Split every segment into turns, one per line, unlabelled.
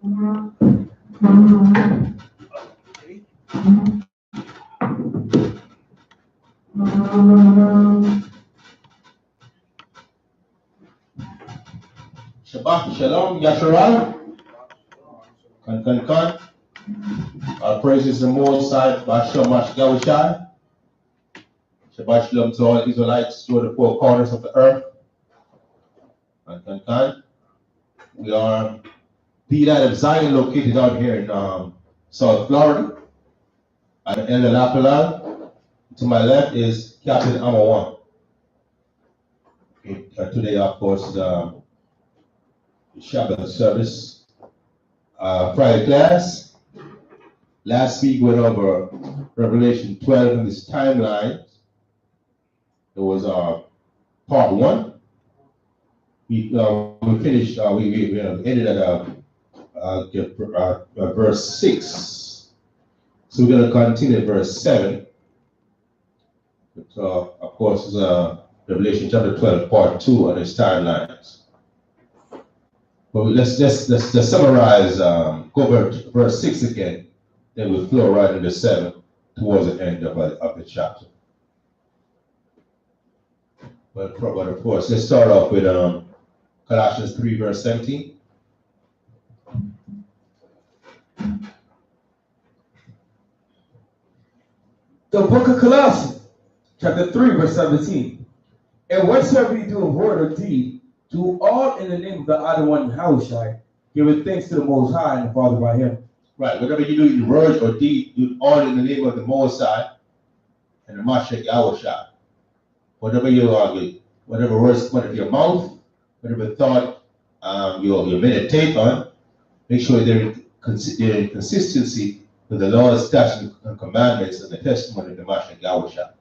Shabbat Shalom, Yasharal. Kan. Our praises the Most High, Bashem Mashgawishai. Shabbat Shalom to all Israelites through the four corners of the earth. Kan. We are Pt.2 of Zion, located out here in South Florida. At the end of Lapalan. To my left is Captain Amawan. Today, of course, the Shabbat service. Friday class. Last week we went over Revelation 12 in this timeline. It was part 1. We finished. We ended at verse 6. So we're going to continue at verse 7. But, of course, Revelation chapter 12, part 2 on its timelines. But let's summarize. Go over to verse 6 again. Then we'll flow right into 7 towards the end of the chapter. But of course, let's start off with Colossians 3, verse 17.
The book of Colossians, chapter 3, verse 17. And whatsoever you do in word or deed, do all in the name of the other one, Yahushai, giving thanks to the Most High and the Father by him.
Right, whatever you do in word or deed, do all in the name of the Most High and the Mashiach Yahushai. Whatever you argue, whatever words come out of your mouth, whatever thought you meditate on, make sure they're in consistency with the laws, statutes, and commandments and the testimony of the Mashiach Yahushua.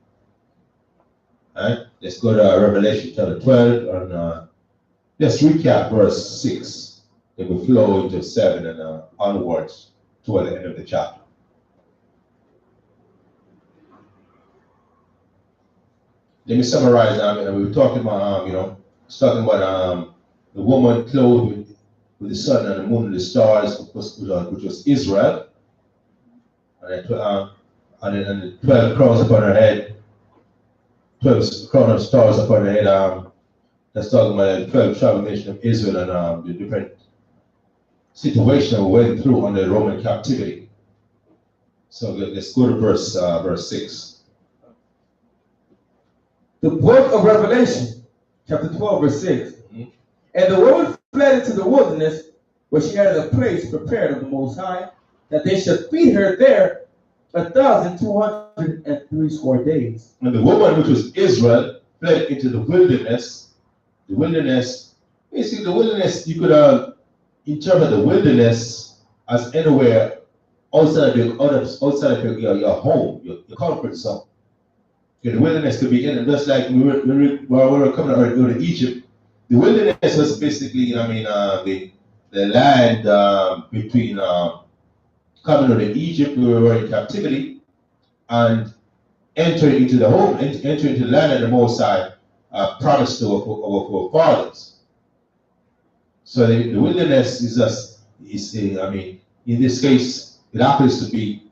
Alright, let's go to Revelation chapter 12 and let's recap verse 6. Then we'll flow into 7 and onwards toward the end of the chapter. Let me summarize. We were talking about, the woman clothed with the sun and the moon and the stars, which was Israel, and the 12 crowns upon her head, 12 crown of stars upon her head. That's talking about the 12 tribal nation of Israel and the different situations we went through under the Roman captivity. So let's go to verse 6.
The book of Revelation, chapter 12, verse 6. Mm-hmm. And the woman fled into the wilderness, where she had a place prepared of the Most High, that they should feed her there 1,260 days.
And the woman, which was Israel, fled into the wilderness. The wilderness, basically the wilderness, you could interpret the wilderness as anywhere outside of your home, your comfort zone. The wilderness could be in, just like when we were coming out of Egypt. The wilderness was basically, the land between coming out of Egypt, we were in captivity, and entering into the home, entering into the land of the Most High promised to our fathers. So the wilderness is in this case, it happens to be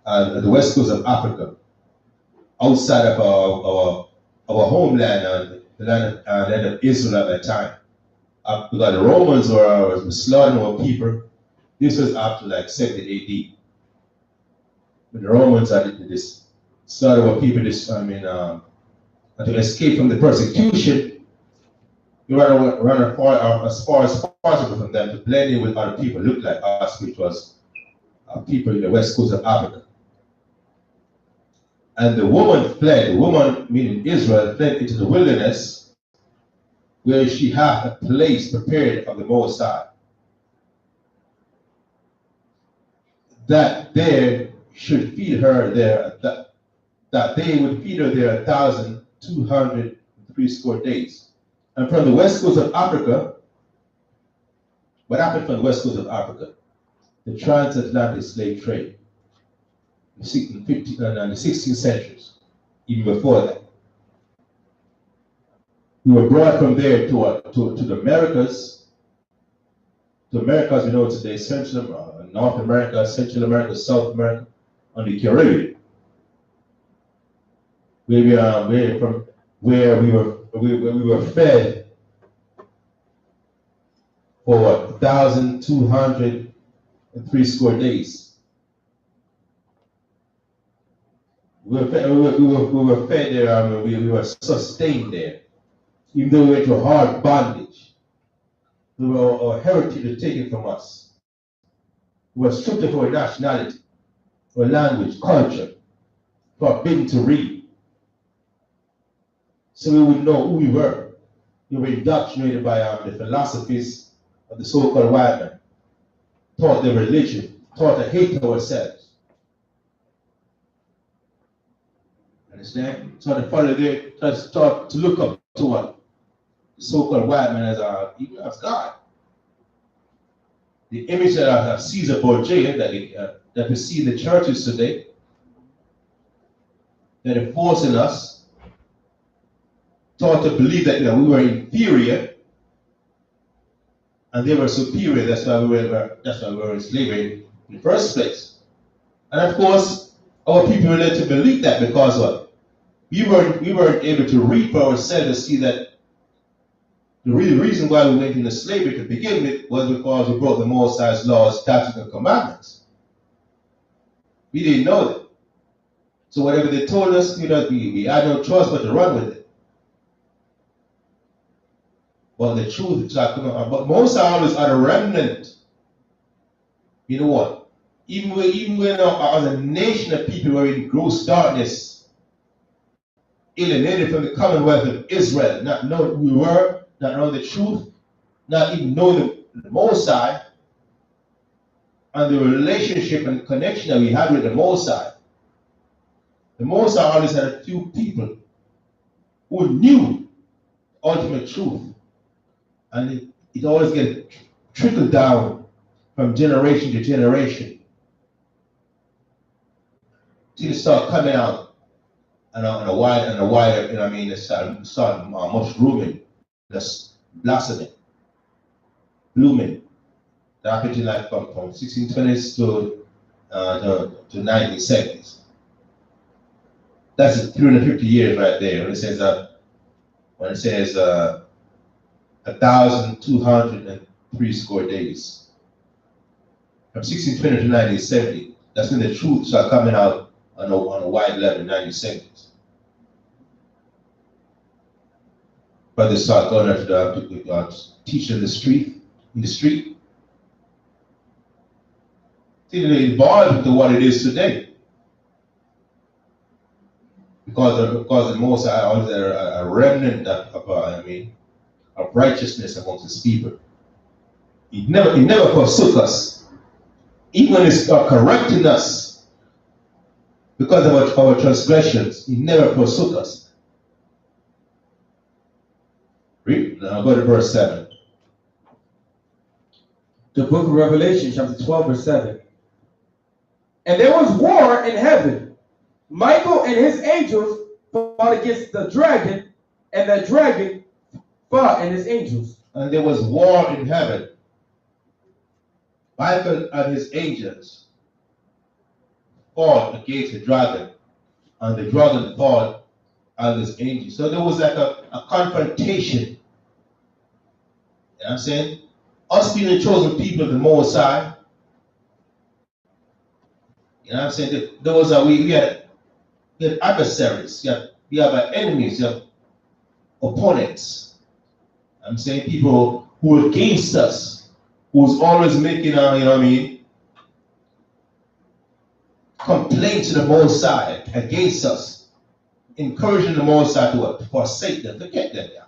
the west coast of Africa, outside of our homeland and the land of Israel at that time. Because the Romans were slaughtering our people. This was after like 70 AD. When the Romans had this slaughter our people, and to escape from the persecution, you run as far as possible from them to blend in with other people, look like us, which was people in the west coast of Africa. And the woman fled, the woman, meaning Israel, fled into the wilderness, where she had a place prepared of the Most High, that there should feed her there, that they would feed her there 1,260 days. And from the west coast of Africa, what happened from the west coast of Africa? The transatlantic slave trade. In the 16th centuries, even before that. We were brought from there to the Americas, to America as we know today, North America, Central America, South America, and the Caribbean, where we were fed for 1,203 square days. We were fed there, we were sustained there. Even though we went through hard bondage, our heritage was taken from us. We were stripped of our nationality, our language, culture, forbidden to read. So we would know who we were. We were indoctrinated by the philosophies of the so-called white man, taught their religion, taught to hate ourselves. Understand? So to follow there, start to look up to what the so-called white man even as God. The image that of Caesar Borgia that we see in the churches today, that are forcing us, taught to believe that we were inferior and they were superior. That's why we were in slavery in the first place. And of course, our people were led to believe that because what? We weren't able to read for ourselves to see that the real reason why we went into slavery to begin with was because we broke the Most High's laws, statutes, and commandments. We didn't know that. So whatever they told us, we had no choice but to run with it. But the truth shall come out. But most are always a remnant. You know what? Even when as a nation of people were in gross darkness, alienated from the commonwealth of Israel, not knowing who we were, not knowing the truth, not even knowing the Most High, and the relationship and connection that we had with the Most High. The Most High always had a few people who knew the ultimate truth. And it always gets trickled down from generation to generation. Till it start coming out and a wider, it start mushrooming, just blossoming, blooming. That happened like from 1620s to 1970s. That's 350 years right there. When it says 1,203 square days. From 1620 to 1970, that's when the truth started coming out on a wide level in 1970s. Brothers started going out to teach in the street. Till it evolved into what it is today. Because the Most High always a remnant of righteousness amongst his people. He never forsook us. Even when he's correcting us because of our transgressions, he never forsook us. Read. Now go to verse 7.
The book of Revelation, chapter 12, verse 7. And there was war in heaven. Michael and his angels fought against the dragon, and the dragon fought and his angels.
And there was war in heaven. Michael and his angels fought against the dragon, and the dragon fought and his angels. So there was like a confrontation. You know what I'm saying? Us being the chosen people of the Most High. You know what I'm saying? We had adversaries. We have enemies. We have opponents. I'm saying people who are against us, who's always making complaints to the Most High against us, encouraging the Most High to forsake them, forget them. Yeah.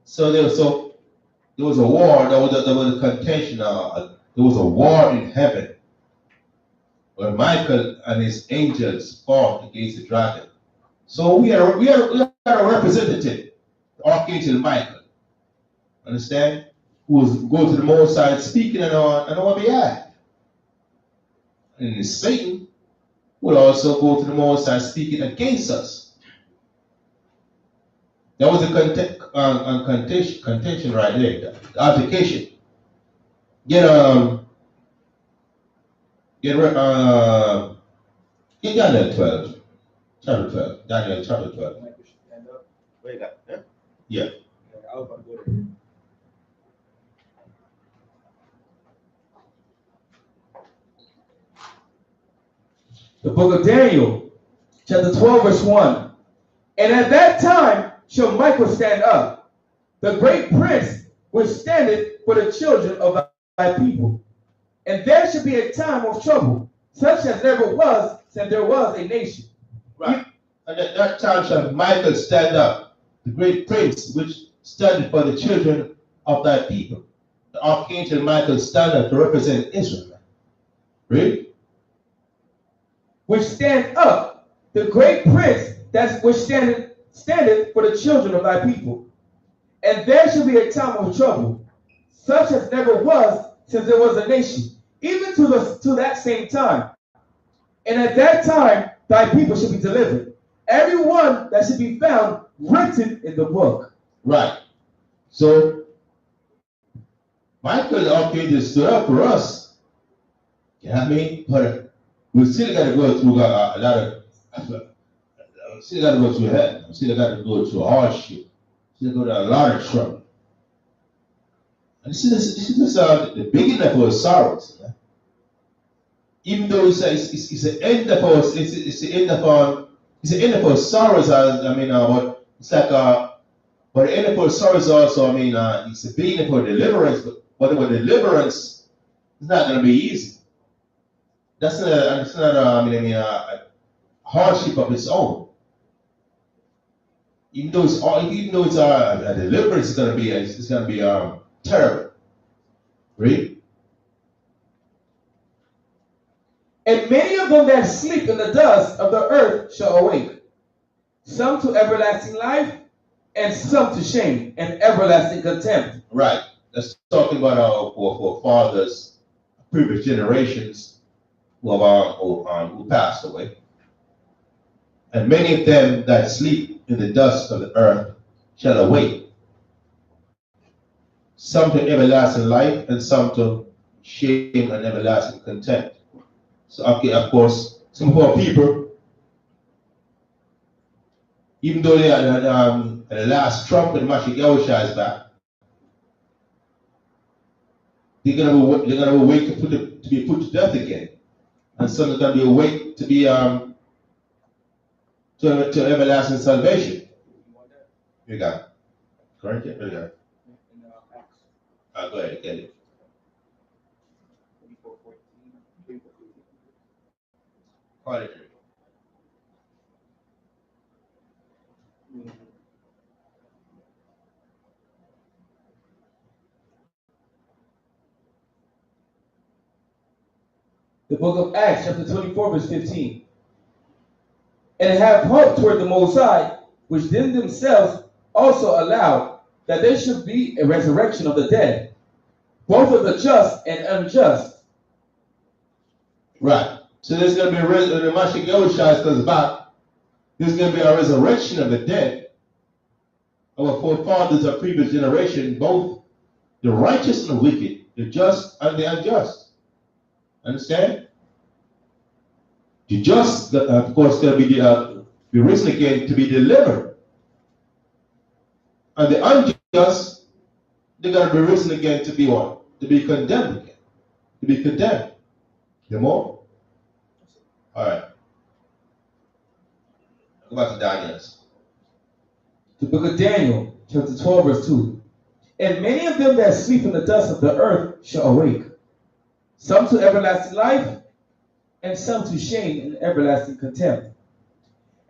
So there was a war. There was a contention. There was a war in heaven where Michael and his angels fought against the dragon. So we had a representative, Archangel Michael, understand, who was going to the Most High speaking on our behalf. And Satan would also go to the Most High speaking against us. There was a on contention right there, the altercation. Get Daniel 12, chapter 12. Daniel chapter 12. Where you got? Yeah.
The book of Daniel, chapter 12, verse 1. And at that time shall Michael stand up, the great prince which standeth for the children of thy people. And there shall be a time of trouble, such as never was since there was a nation.
Right. And at that time shall Michael stand up, the great prince which standeth for the children of thy people. The archangel Michael stand up to represent Israel. Read.
Which stand up, the great prince which standeth for the children of thy people. And there shall be a time of trouble, such as never was since there was a nation, even to that same time. And at that time thy people shall be delivered, every one that should be found written in the book.
Right. So Michael the archangel stood up for us. You know what I mean? But we still got to go through a lot of. We still got to go through hell. We still got to go through hardship. Still go to a lot of trouble. And this is the beginning of our sorrows. Yeah? Even though it's the end of our it's the end of our sorrows. But it's like but the end of our sorrows also. It's the beginning of our deliverance. But our deliverance is not going to be easy. That's not a hardship of its own. Even though it's a deliverance, it's going to be terrible. Read.
And many of them that sleep in the dust of the earth shall awake, some to everlasting life, and some to shame and everlasting contempt.
Right. That's talking about our fathers, previous generations who passed away. And many of them that sleep in the dust of the earth shall awake, some to everlasting life and some to shame and everlasting contempt. So, of course, some of our people, even though they are at the last trump and Mashiach is back, they're gonna awake to be put to death again, and some are gonna be awake to be to everlasting salvation. You got it. Correct? Yeah, you got it. Go ahead, get it.
The book of Acts, chapter 24, verse 15. And have hope toward the Most High, which them themselves also allowed that there should be a resurrection of the dead, both of the just and unjust.
Right. So there's going to be when the Mashiach comes back, there's going to be a resurrection of the dead. Our forefathers of previous generation, both the righteous and the wicked, the just and the unjust. Understand? The just, of course, going to be risen again to be delivered. And the unjust, they're going to be risen again to be what? To be condemned again. To be condemned. The more? All right. Go back to Daniel.
The book of Daniel, chapter 12, verse 2. And many of them that sleep in the dust of the earth shall awake, some to everlasting life, and some to shame and everlasting contempt.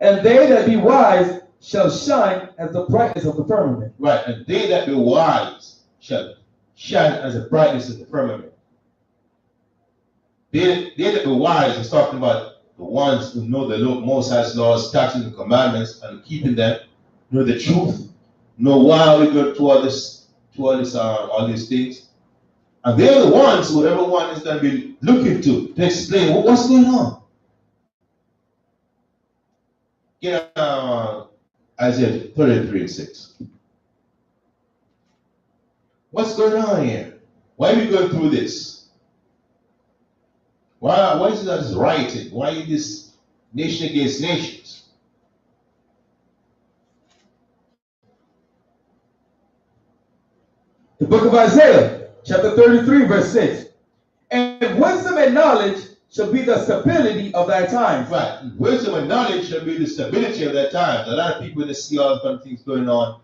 And they that be wise shall shine as the brightness of the firmament.
Right, and they that be wise shall shine as the brightness of the firmament. They that be wise is talking about the ones who know the Most High's laws, statutes, and commandments, and keeping them, know the truth, know why we go through all these things. And they're the ones who everyone is going to be looking to explain what's going on. Isaiah 33:6. What's going on here? Why are we going through this? Why is that this rioting? Why is this nation against nations?
The book of Isaiah, chapter 33, verse 6. And wisdom and knowledge shall be the stability of thy times.
Right. Wisdom and knowledge shall be the stability of their times. A lot of people that see all the fun things going on.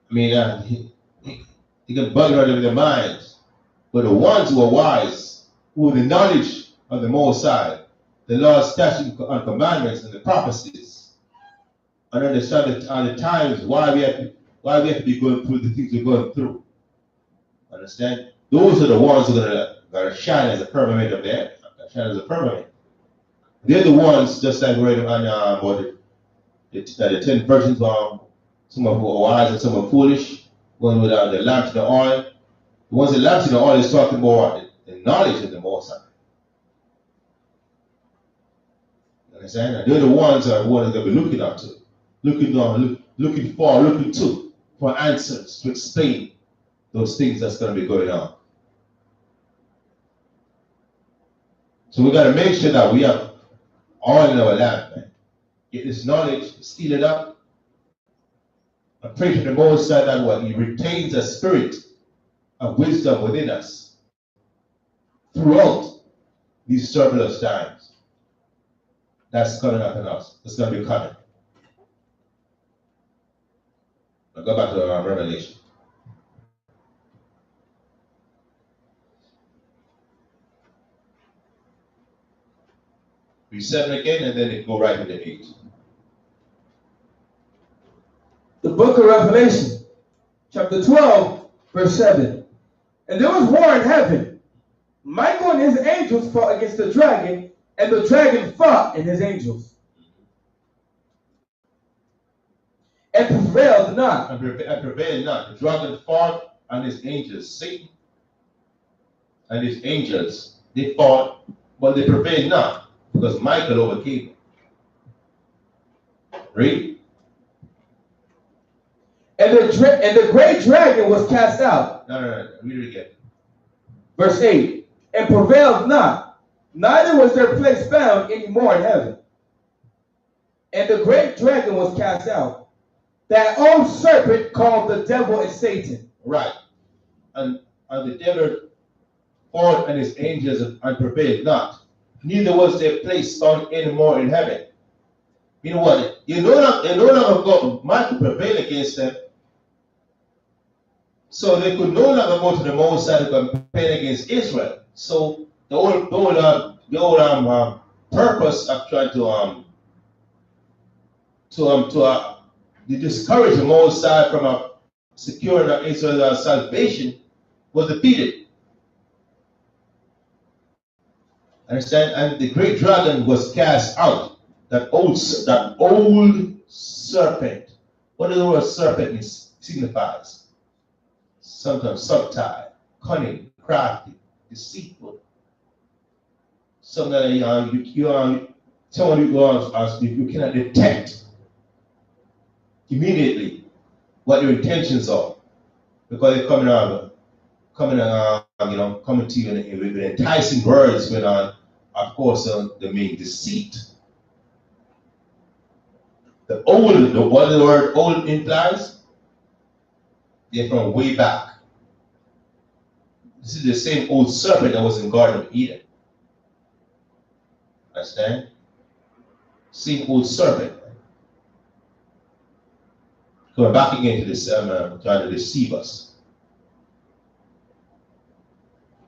I mean, they can bug out of their minds. But the ones who are wise, who have the knowledge of the Most High, the laws, statutes, and commandments, and the prophecies, and understand the times why we have to be going through the things we're going through. Understand? Those are the ones who are gonna shine as a firmament of the earth. Shine as a firmament. They're the ones, just like we read on the 10 versions, some are wise and some are foolish. One with the lamps and the oil. The ones that lamps and the oil is talking about the knowledge of the Most High. Understand? And they're the ones that are going to be looking up to, looking for answers to explain those things that's going to be going on. So we got to make sure that we have oil in our lamp, man. Get this knowledge, steal it up, and pray to the Most High that what He retains a spirit of wisdom within us throughout these turbulent times. That's coming up in us. It's going to be coming. I'll go back to Revelation. Read 7 again, and then it go right into 8.
The book of Revelation, chapter 12, verse 7. And there was war in heaven. Michael and his angels fought against the dragon, and the dragon fought and his angels, and prevailed not.
And prevailed not. The dragon fought and his angels. Satan and his angels, they fought, but they prevailed not, because Michael overcame them. Read.
And the great dragon was cast out.
No. Read it again.
Verse 8. And prevailed not, neither was their place found any more in heaven. And the great dragon was cast out, that old serpent called the devil and Satan.
Right. And the devil fought and his angels and prevailed not. Neither was their place found any more in heaven. You know what? You no longer go, Michael prevailed against them. So they could no longer go to the Most High to campaign against Israel. So the whole purpose of trying to discourage the Most High from securing Israel's salvation was defeated. Understand? And the great dragon was cast out. That old serpent. What does the word serpent signifies? Sometimes subtle, cunning, crafty, deceitful. Something that you cannot detect immediately what your intentions are, because they're coming to you with enticing words, with of course the main deceit. What the word old implies? They're from way back. This is the same old serpent that was in Garden of Eden. Understand? Same old serpent. Going back again to this, trying to deceive us.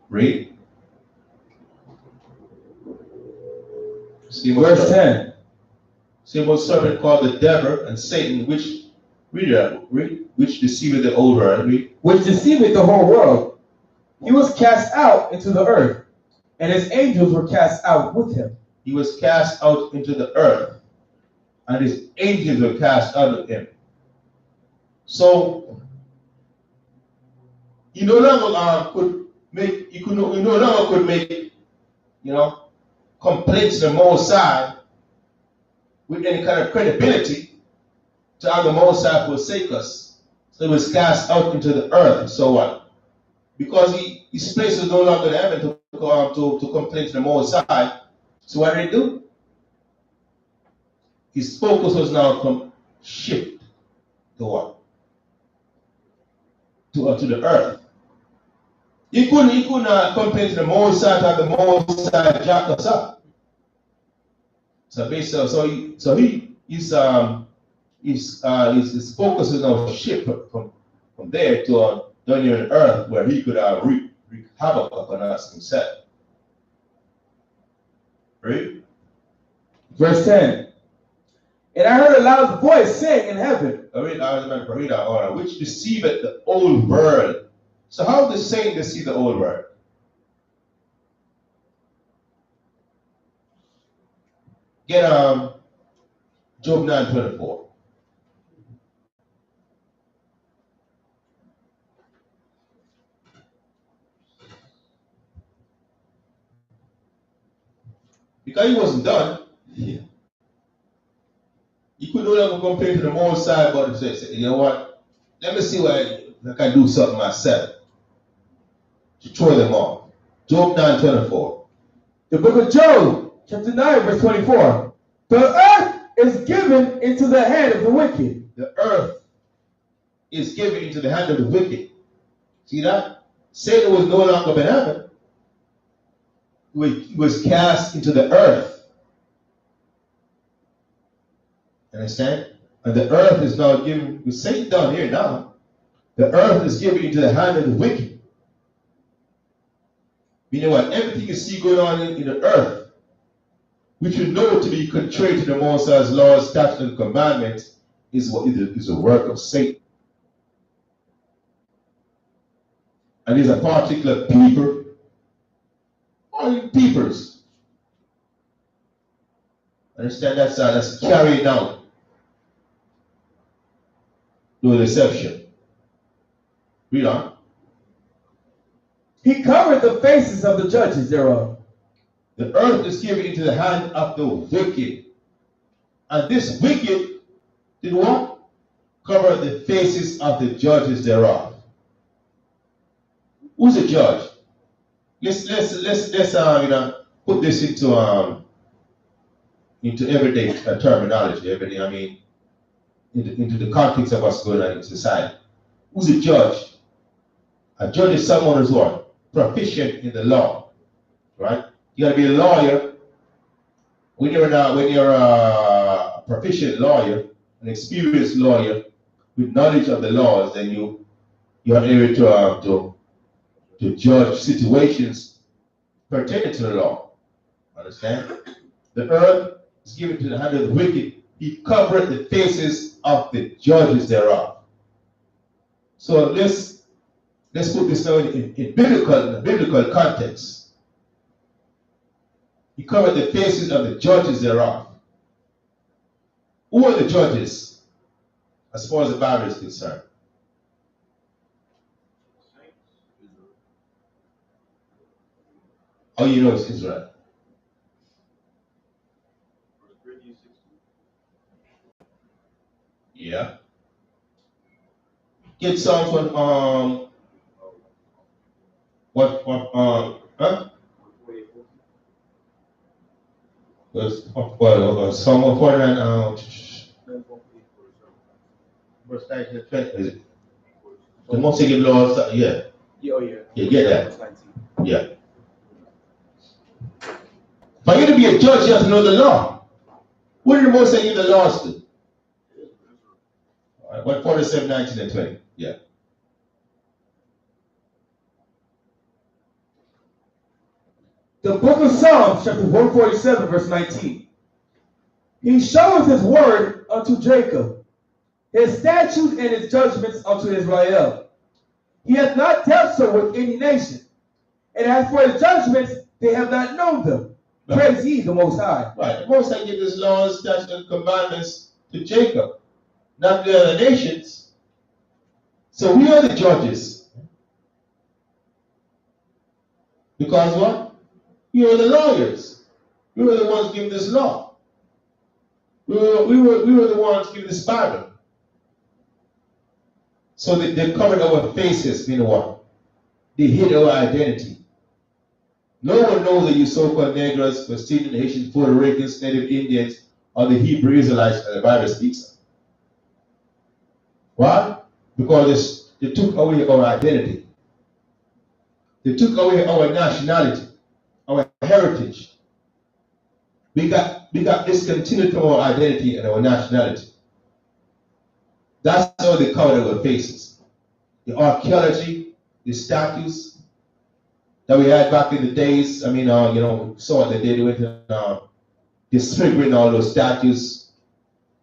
Read.
Verse 10.
Same old serpent called the devil and Satan, which deceiveth the whole world.
Which deceiveth the whole world. He was cast out into the earth, and his angels were cast out with him.
He was cast out into the earth, and his angels were cast out with him. So he no longer could make complaints to the Most High with any kind of credibility to have the Most High forsake us. It's So he was cast out into the earth. So what? Because his place was no longer in heaven to complain to the Most High. So what did he do? His focus was now from shift to what? To the earth. He couldn't complain to the Most High to have the Most High jack us up. So basically, his focus is now shift from there to down here on earth where he could wreak havoc upon us himself. Right?
Verse 10. And I heard a loud voice saying in heaven,
which deceiveth the old world. So how does Satan deceive the old world? Get Job 9:24. Because he wasn't done. Yeah. He could no longer complain to the Most High, but say, you know what? Let me see what I can do something myself to throw them off. Job 9:24.
The book of Job, chapter 9, verse 24. The earth is given into the hand of the wicked.
The earth is given into the hand of the wicked. See that? Satan was no longer in heaven. He was cast into the earth. Understand? And the earth is now given, with Satan down here now, the earth is given into the hand of the wicked. Meaning what? Everything you see going on in the earth, which you know to be contrary to the Most High's laws, statutes, and commandments, is a work of Satan. And there's a particular people, or peoples. Understand? That's carried out. No deception. Read on.
He covered the faces of the judges thereof.
The earth is given into the hand of the wicked. And this wicked did what? Cover the faces of the judges thereof. Who's a judge? Let's put this into everyday terminology. Into the context of what's going on in society. Who's a judge? A judge is someone who's what? Proficient in the law, right? You got to be a lawyer. When you're a proficient lawyer, an experienced lawyer with knowledge of the laws, then you are able to judge situations pertaining to the law. Understand? The earth is given to the hand of the wicked. He covered the faces of the judges thereof. So let's put this now in biblical context. He covered the faces of the judges thereof. Who are the judges as far as the Bible is concerned? How you know it's Israel? Yeah. Get some from Psalm 149 verse 19 and 20, is it? The most they give laws, yeah.
Oh yeah.
Yeah, get that. Yeah. For you to be a judge, you have to know the law. What did the most say give the laws to? 147, 19 and 20. Yeah.
The book of Psalms, chapter 147, verse 19. He showeth his word unto Jacob, his statutes and his judgments unto Israel. He hath not dealt so with any nation. And as for his judgments, they have not known them.
Right.
Praise ye the Most High.
Right. The Most High gave his laws, statutes, and commandments to Jacob, not the other nations. So we are the judges. Because what? We are the lawyers. We were the ones giving this law. We were the ones giving this Bible. So they covered our faces, you know what? They hid our identity. No one knows that you so-called Negroes, Palestinian, Haitians, Puerto Ricans, Native Indians, or the Hebrew Israelites that the Bible speaks of. Why? Because they took away our identity. They took away our nationality, our heritage. We got discontinued from our identity and our nationality. That's how they covered our faces. The archaeology, the statues that we had back in the days. I mean, saw what they did with disfiguring all those statues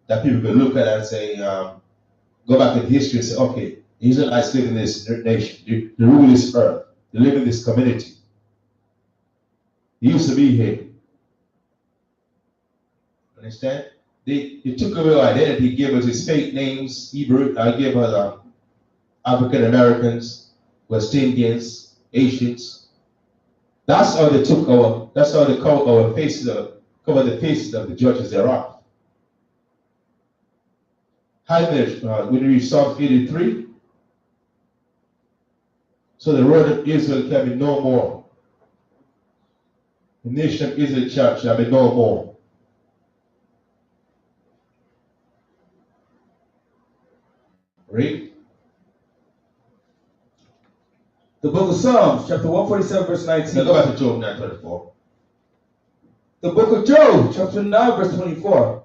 that people could look at and say, go back in history and say, okay, the Israelites live in this nation, they rule this earth, they live in this community. They used to be here. Understand? They took away our identity, gave us these fake names, Hebrew, gave us African Americans, West Indians, Asians. That's how they cover our faces, cover the faces of the judges thereof. When we read Psalm 83, so the road of Israel can be no more. The nation of Israel shall be no more. Read.
The book of Psalms, chapter 147, verse 19.
Now go back to Job 9:24.
The book of Job, chapter 9, verse 24.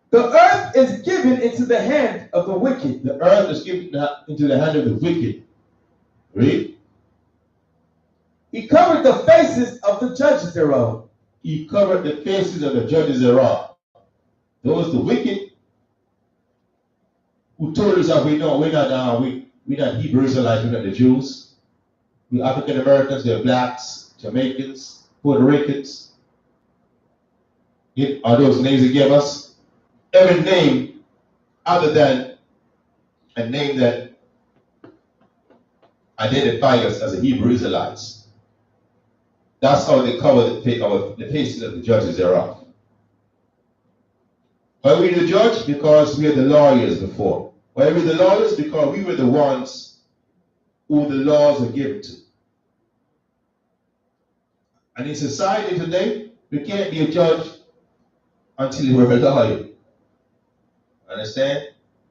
The earth is given into the hand of the wicked.
The earth is given into the hand of the wicked. Read.
He covered the faces of the judges thereof.
He covered the faces of the judges thereof. Those the wicked who told us that we're not Hebrew Israelites, we're not the Jews. We're African Americans, they're blacks, Jamaicans, Puerto Ricans. Are those names they gave us? Every name other than a name that identifies us as a Hebrew Israelites. That's how they cover the faces of the judges thereof. Why are we the judge? Because we are the lawyers before. Why are we the lawyers? Because we were the ones who the laws were given to. And in society today, we can't be a judge until you were a lawyer. Understand?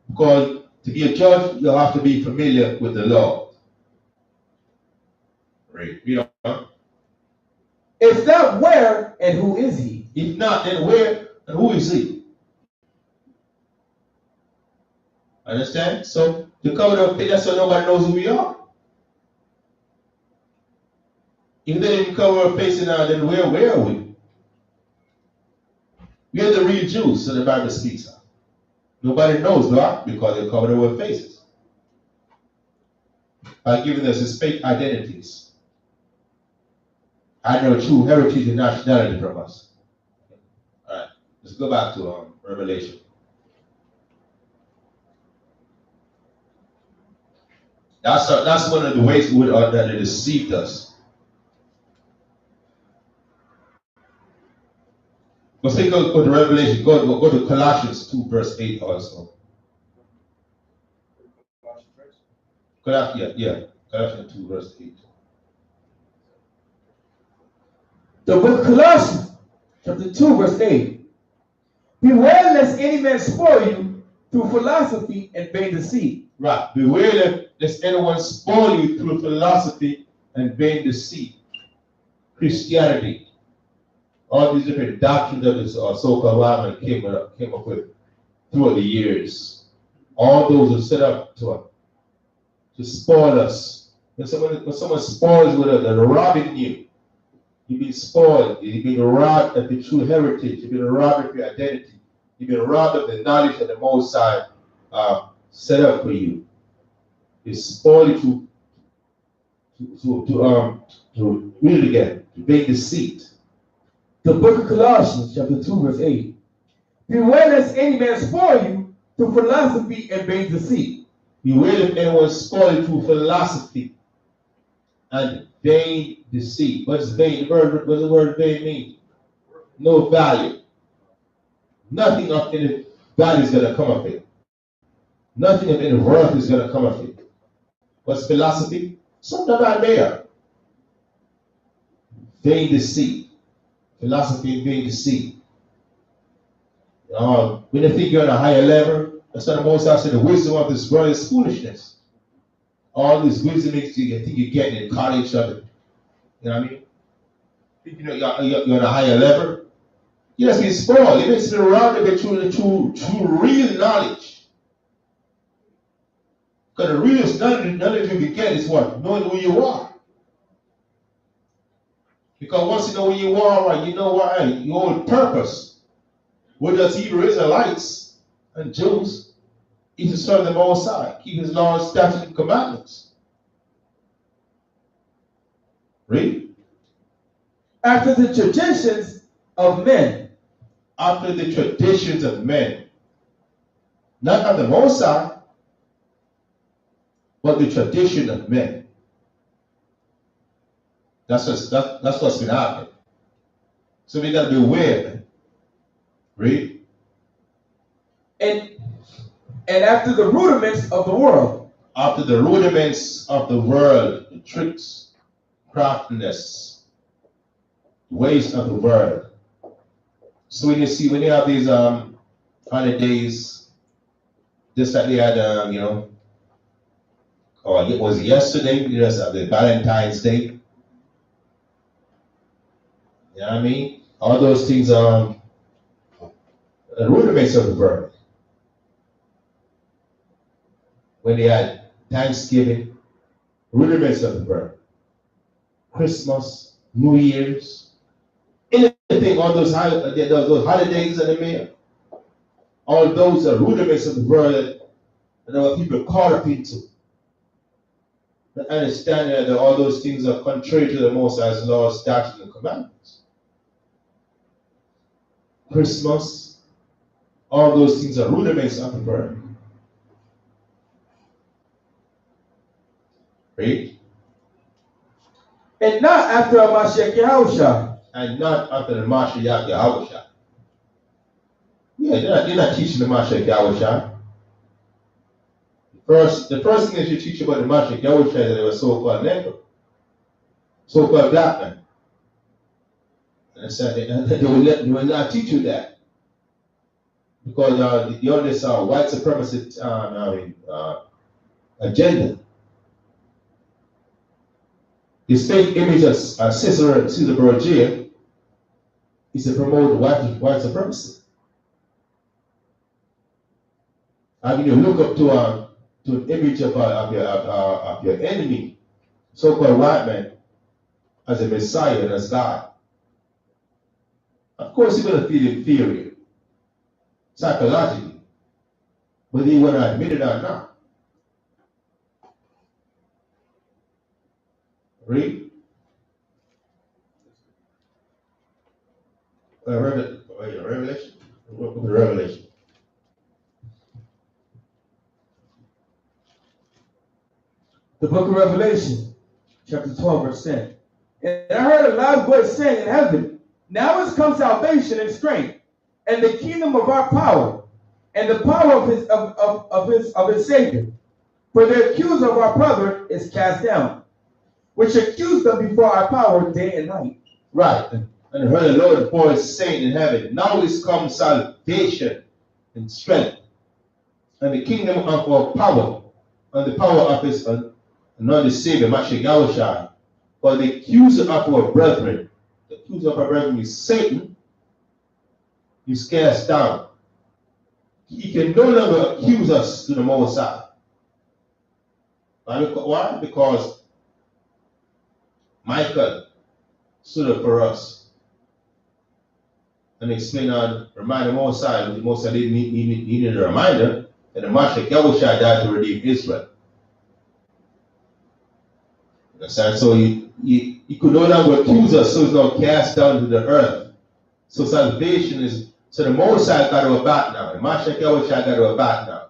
Because to be a judge, you have to be familiar with the law. Right? You know?
If not, where and who is he?
If not, then where and who is he? Understand? So to cover the face, that's so nobody knows who we are. If they didn't cover our face now, then where are we? We are the real Jews, so the Bible speaks of. Nobody knows, why? Because they covered our faces by giving us these fake identities. I know true heritage and nationality from us. All right, let's go back to Revelation. That's one of the ways that they deceived us. Let's go to Revelation. Go to Colossians 2, verse 8 also. Colossians 2, verse 8.
The book of Colossians, chapter 2, verse 8. Beware lest any man spoil you through philosophy and vain deceit.
Right. Beware lest anyone spoil you through philosophy and vain deceit. Christianity. All these different doctrines that this so-called Roman came up with throughout the years. All those are set up to spoil us. When someone spoils with us, they're robbing you. You've been spoiled. You've been robbed of the true heritage. You've been robbed of your identity. You've been robbed of the knowledge that the Most High set up for you. They spoil you to really get to make deceit.
The book of Colossians, chapter 2, verse 8. Beware lest any man spoil you through philosophy and vain deceit.
Beware if anyone spoil you through philosophy and vain deceit. What's vain? What does the word vain mean? No value. Nothing of any value is going to come of it. Nothing in the world is going to come of it. What's philosophy? Something not there. Vain deceit. Philosophy and vain deceit. When you think you're on a higher level, that's what the most I say, the wisdom of this world is foolishness. All this wisdom you think you're getting in college of it. You know what I mean? Think you're on a higher level. You just be spoiled. You just sit around and get true real knowledge. Because the real knowledge you can get is what? Knowing who you are. Because once you know who you are, right, you know what, your own purpose. What does Hebrew Israelites and Jews? Is to serve the Most High, keep His laws, statutes, and commandments. Read.
After the traditions of men.
After the traditions of men. Not of the Most High, but the tradition of men. That's what's been happening. So we gotta be aware, man. Read.
And after the rudiments of the world.
After the rudiments of the world, the tricks, craftiness, ways of the world. So when you have these holidays, just like they had, or it was yesterday, you just have the Valentine's Day. You know what I mean? All those things are the rudiments of the world. When they had Thanksgiving, rudiments of the world. Christmas, New Year's, anything, all those holidays that they made, all those are rudiments of the world that our people caught up into. But understanding that all those things are contrary to the Most High's laws, statutes, and commandments. Christmas, all those things are rudiments of the world. Read.
And not after a Mashiach Yahushua.
And not after the Mashiach Yahushua. Yeah, they're not teaching the Mashiach Yahushua. The first thing that you teach about the Mashiach Yahushua is that they were so-called Negro, so-called black men. And I said they will not teach you that. Because you're on this white supremacist agenda. This fake image of Caesar Borgia is to promote white supremacy. I mean, you look up to an image of your enemy, so-called white man, as a Messiah and as God. Of course, you're going to feel inferior, psychologically, whether you want to admit it or not. Read. Revelation. Revelation.
The book of Revelation, chapter 12, verse 10. And I heard a loud voice saying in heaven, now has come salvation and strength, and the kingdom of our power, and the power of his Savior. For the accuser of our brother is cast down, which accused them before our power day and night.
Right. And I heard the Lord voice saying in heaven, now is come salvation and strength, and the kingdom of our power, and the power of his anointed Savior, Mashiach Yahushua. For the accuser of our brethren, is Satan, is cast down. He can no longer accuse us to the Most High. Why? Because Michael stood up for us and explained remind the Most High. The Most High didn't need a reminder that the Mashiach Yahushua died to redeem Israel. So he could no longer accuse us, so he's now cast down to the earth. So salvation is, so the Most High got to abide now. The Mashiach Yahushua got to abide now.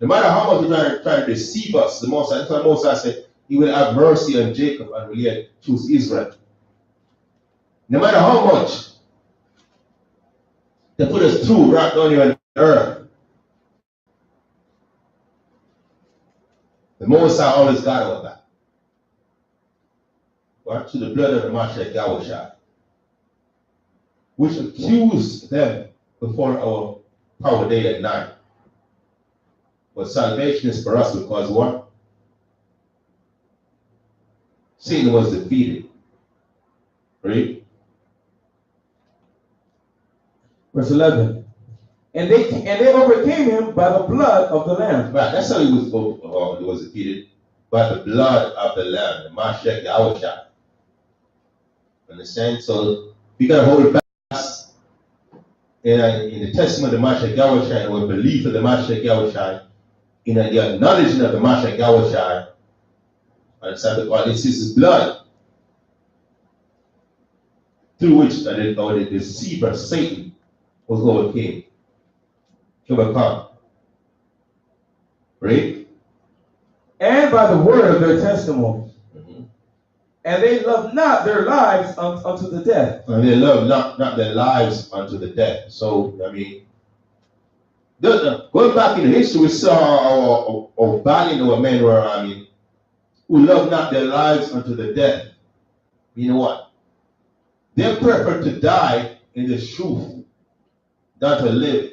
No matter how much he try to deceive us, the Most High, that's why the Most High said, he will have mercy on Jacob and will yet choose Israel. No matter how much they put us through right down here on the earth, The Most High always got our back. Right? Through the blood of the Mashiach Yahushua, which accused them before our power day at night. But salvation is for us because what? Satan was defeated. Right?
Verse 11. And they overcame him by the blood of the Lamb.
Right, that's how he was defeated. By the blood of the Lamb, the Mashiach Yahushua. Understand? So we gotta hold fast in the testimony of the Mashiach Yahushua, and our belief of the Mashiach Yahushua, in the acknowledgement of the Mashiach Yahushua. Understand? Because this is his blood through which the deceiver Satan was overcome. Right?
And by the word of their testimony. And they loved not their lives unto the death.
And they loved not their lives unto the death. So, I mean, going back in history, we saw our valiant our men were, who loved not their lives unto the death. You know what? They prefer to die in the truth than to live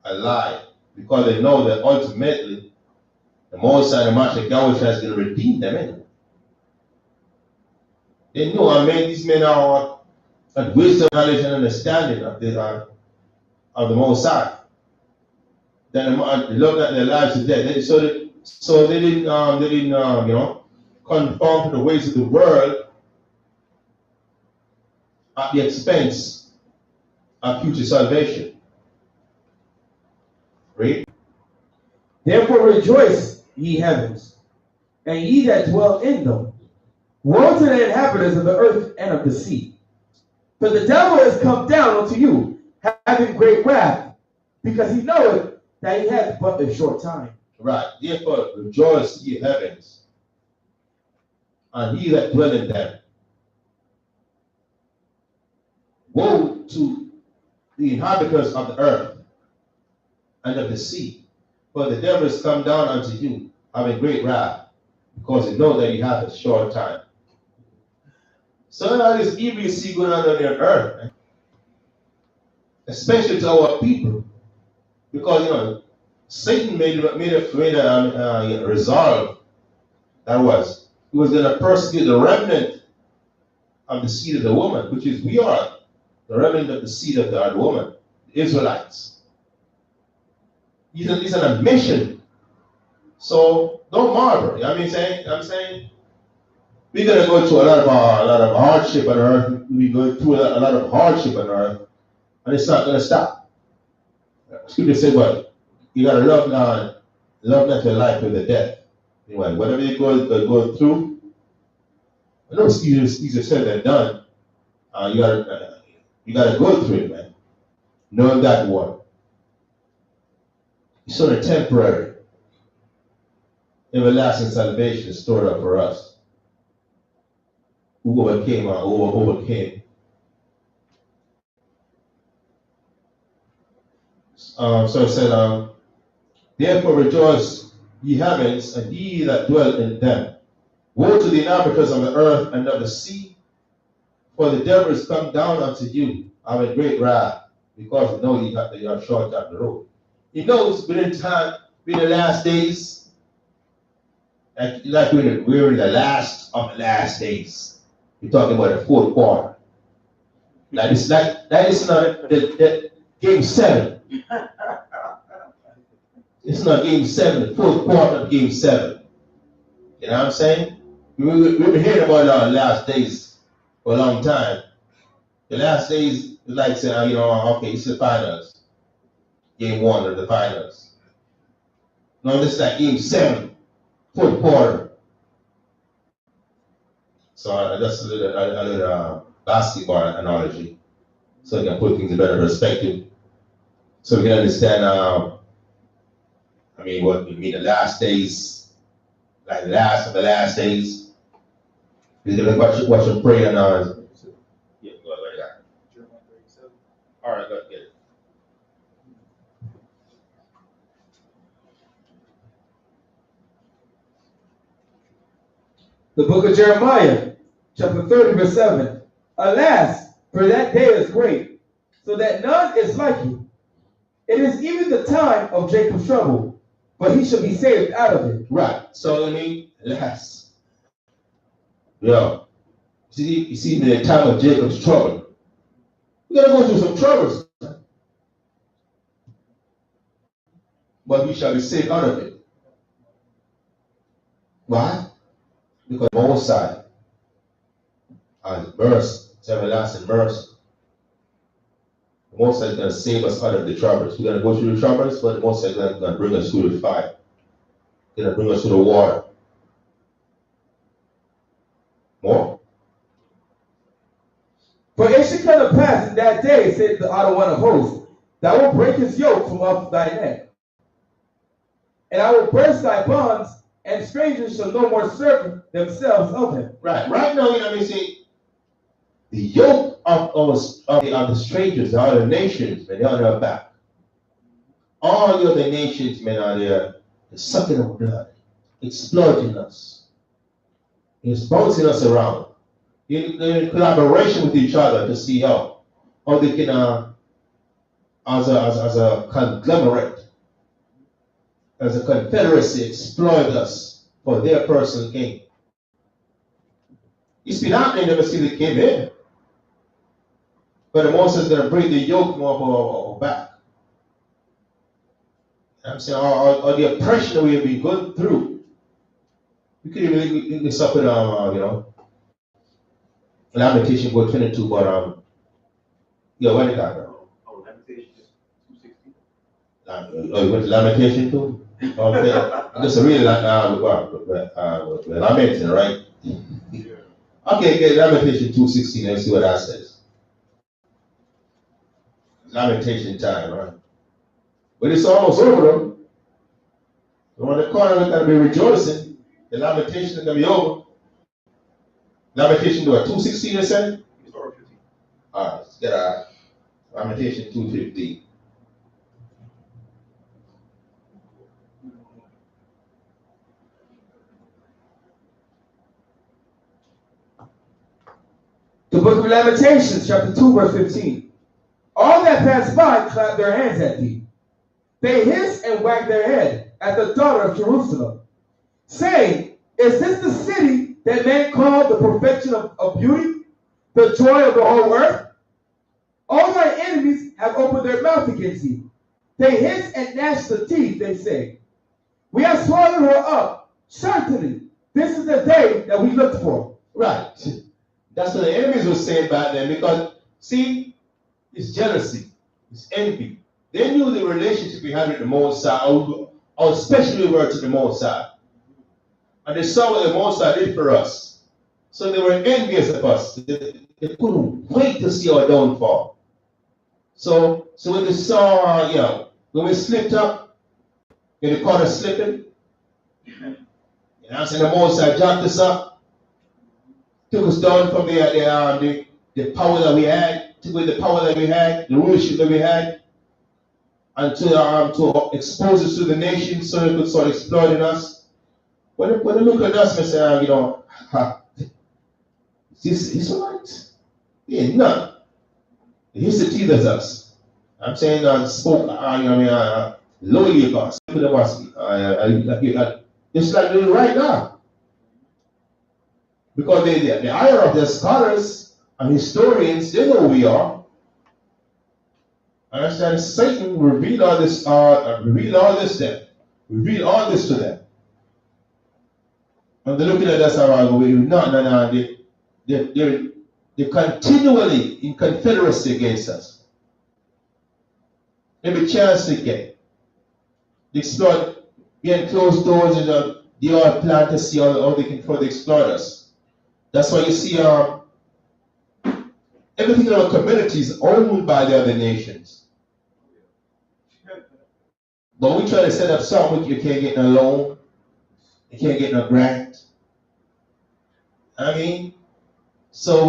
a lie, because they know that ultimately the Most High, the Mashiach Yahushua, is going to redeem them anyway. They know, these men are at wisdom, knowledge, and understanding of the Most High. Then they love not their lives to death. So they didn't conform to the ways of the world at the expense of future salvation. Read.
Therefore rejoice, ye heavens, and ye that dwell in them. Woe to the inhabitants of the earth and of the sea. For the devil is come down unto you, having great wrath, because he knoweth that he hath but a short time.
Right. Therefore rejoice, ye heavens, and ye that dwell in them. Woe to the inhabitants of the earth and of the sea, for the devil is come down unto you, having great wrath, because he knows that he hath a short time. So all this evil you see going on the earth, especially to our people, because Satan made a resolve. That was, he was going to persecute the remnant of the seed of the woman, which is we are the remnant of the seed of the woman, the Israelites. He's on a mission. So don't marvel. You know what I'm saying? We're going to go through a lot of hardship on earth. We go through a lot of hardship on earth, and it's not going to stop. Scripture said, what? You got to love not your life with the death. Anyway, whatever you go through, I know it's easier said than done. You got to go through it, man. Knowing that what? It's sort of temporary. Everlasting salvation is stored up for us. Who overcame. So it said, therefore rejoice, ye heavens, and ye that dwell in them. Woe to the inhabitants of the earth and of the sea, for the devil is come down unto you, having great wrath, because you know you are short down the road. He knows within the last days, like we're in the last of the last days. We're talking about the fourth quarter. That is not the game 7. It's not game 7, the fourth quarter of game 7. You know what I'm saying? We've been hearing about our last days for a long time. The last days is like saying, okay, it's the finals. Game 1 of the finals. No, this is like game 7, fourth quarter. So that's a little basketball analogy, so you can put things in better perspective, so we can understand. What we mean the last days, like the last of the last days. Watch and pray and yeah, go like that. All right, go get it.
The book of Jeremiah, chapter 30, verse 7. Alas, for that day is great, so that none is like you. It is even the time of Jacob's trouble, but he shall be saved out of it.
Right. So I mean, alas. Yeah. You see, in the time of Jacob's trouble, we gotta go through some troubles, but we shall be saved out of it. Why? Because the Most High has mercy, it's everlasting mercy. The Most High is going to save us out of the troubles. We're going to go through the troubles, but the Most High is going to bring us through the fire. He's going to bring us through the water. More?
For it shall come to pass in that day, said the Other One of Hosts, that I will break his yoke from off thy neck, and I will burst thy bonds, and strangers shall no more serve themselves of him.
Right. Right now, you know what I mean? See, the yoke of the strangers, the other nations, man, they're on their back. All the other nations, man, are there, they're sucking our blood, exploiting us. It's bouncing us around. In collaboration with each other to see how they can, as a conglomerate, as a confederacy, exploit us for their personal gain. It's been happening ever since they came in. But the Moses is going to bring the yoke more of our back. I'm saying, or the oppression that we have been going through. We could even suffer, Lamentation 22, but yeah, when did that go?
Oh, Lamentation 2:16.
Oh, you went to Lamentation too? Okay. Just really lamenting, right?
Yeah.
Okay, get Lamentation 2:16 and see what that says. Lamentation time, right? But it's almost over though. So on the corner we're gonna be rejoicing. The lamentation is gonna be over. Lamentation 2:16 you said? Alright, let's get our Lamentation 2:15.
The book of Lamentations, chapter 2, verse 15. All that pass by clap their hands at thee. They hiss and wag their head at the daughter of Jerusalem, saying, Is this the city that men call the perfection of beauty, the joy of the whole earth? All thy enemies have opened their mouth against thee. They hiss and gnash the teeth, they say. We have swallowed her up. Certainly, this is the day that we looked for.
Right. That's what the enemies were saying back then, because see, it's jealousy, it's envy. They knew the relationship we had with the Most High, or especially we were to the Most High. And they saw what the Most High did for us. So they were envious of us. They couldn't wait to see our downfall. So when they saw, when we slipped up, when they caught us slipping, I'm saying the Most High jacked us up, took us down from the power that we had, took away the power that we had, the rulership that we had, and to expose us to the nations so they could start exploiting us. When they look at us and say, is this right? Yeah, none. Here's the teeth of us. I'm saying, lowly of us. It's like doing right now. Because the ire of the scholars and historians, they know who we are. Understand? Satan revealed all this to them. Reveal all this to them. And they're looking at us around, they're continually in confederacy against us. Every chance they get. They exploit, behind closed doors, they all plan to see how they can further exploit us. That's why you see everything in our community is owned by the other nations. But we try to set up something you can't get no loan, you can't get no grant. I mean, so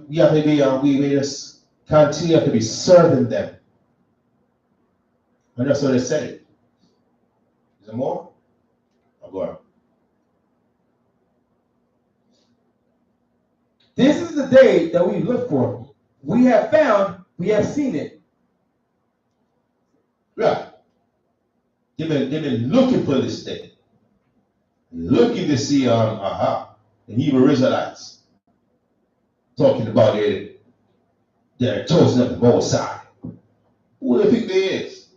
we have to be, we just continue to be serving them. And that's what they say. Is there more? I'll go on.
This is the day that we look for. We have found, we have seen it.
Right. They've been looking for this day. Looking to see the Hebrew Israelites talking about they're chosen of the Most High. Who do they think they is?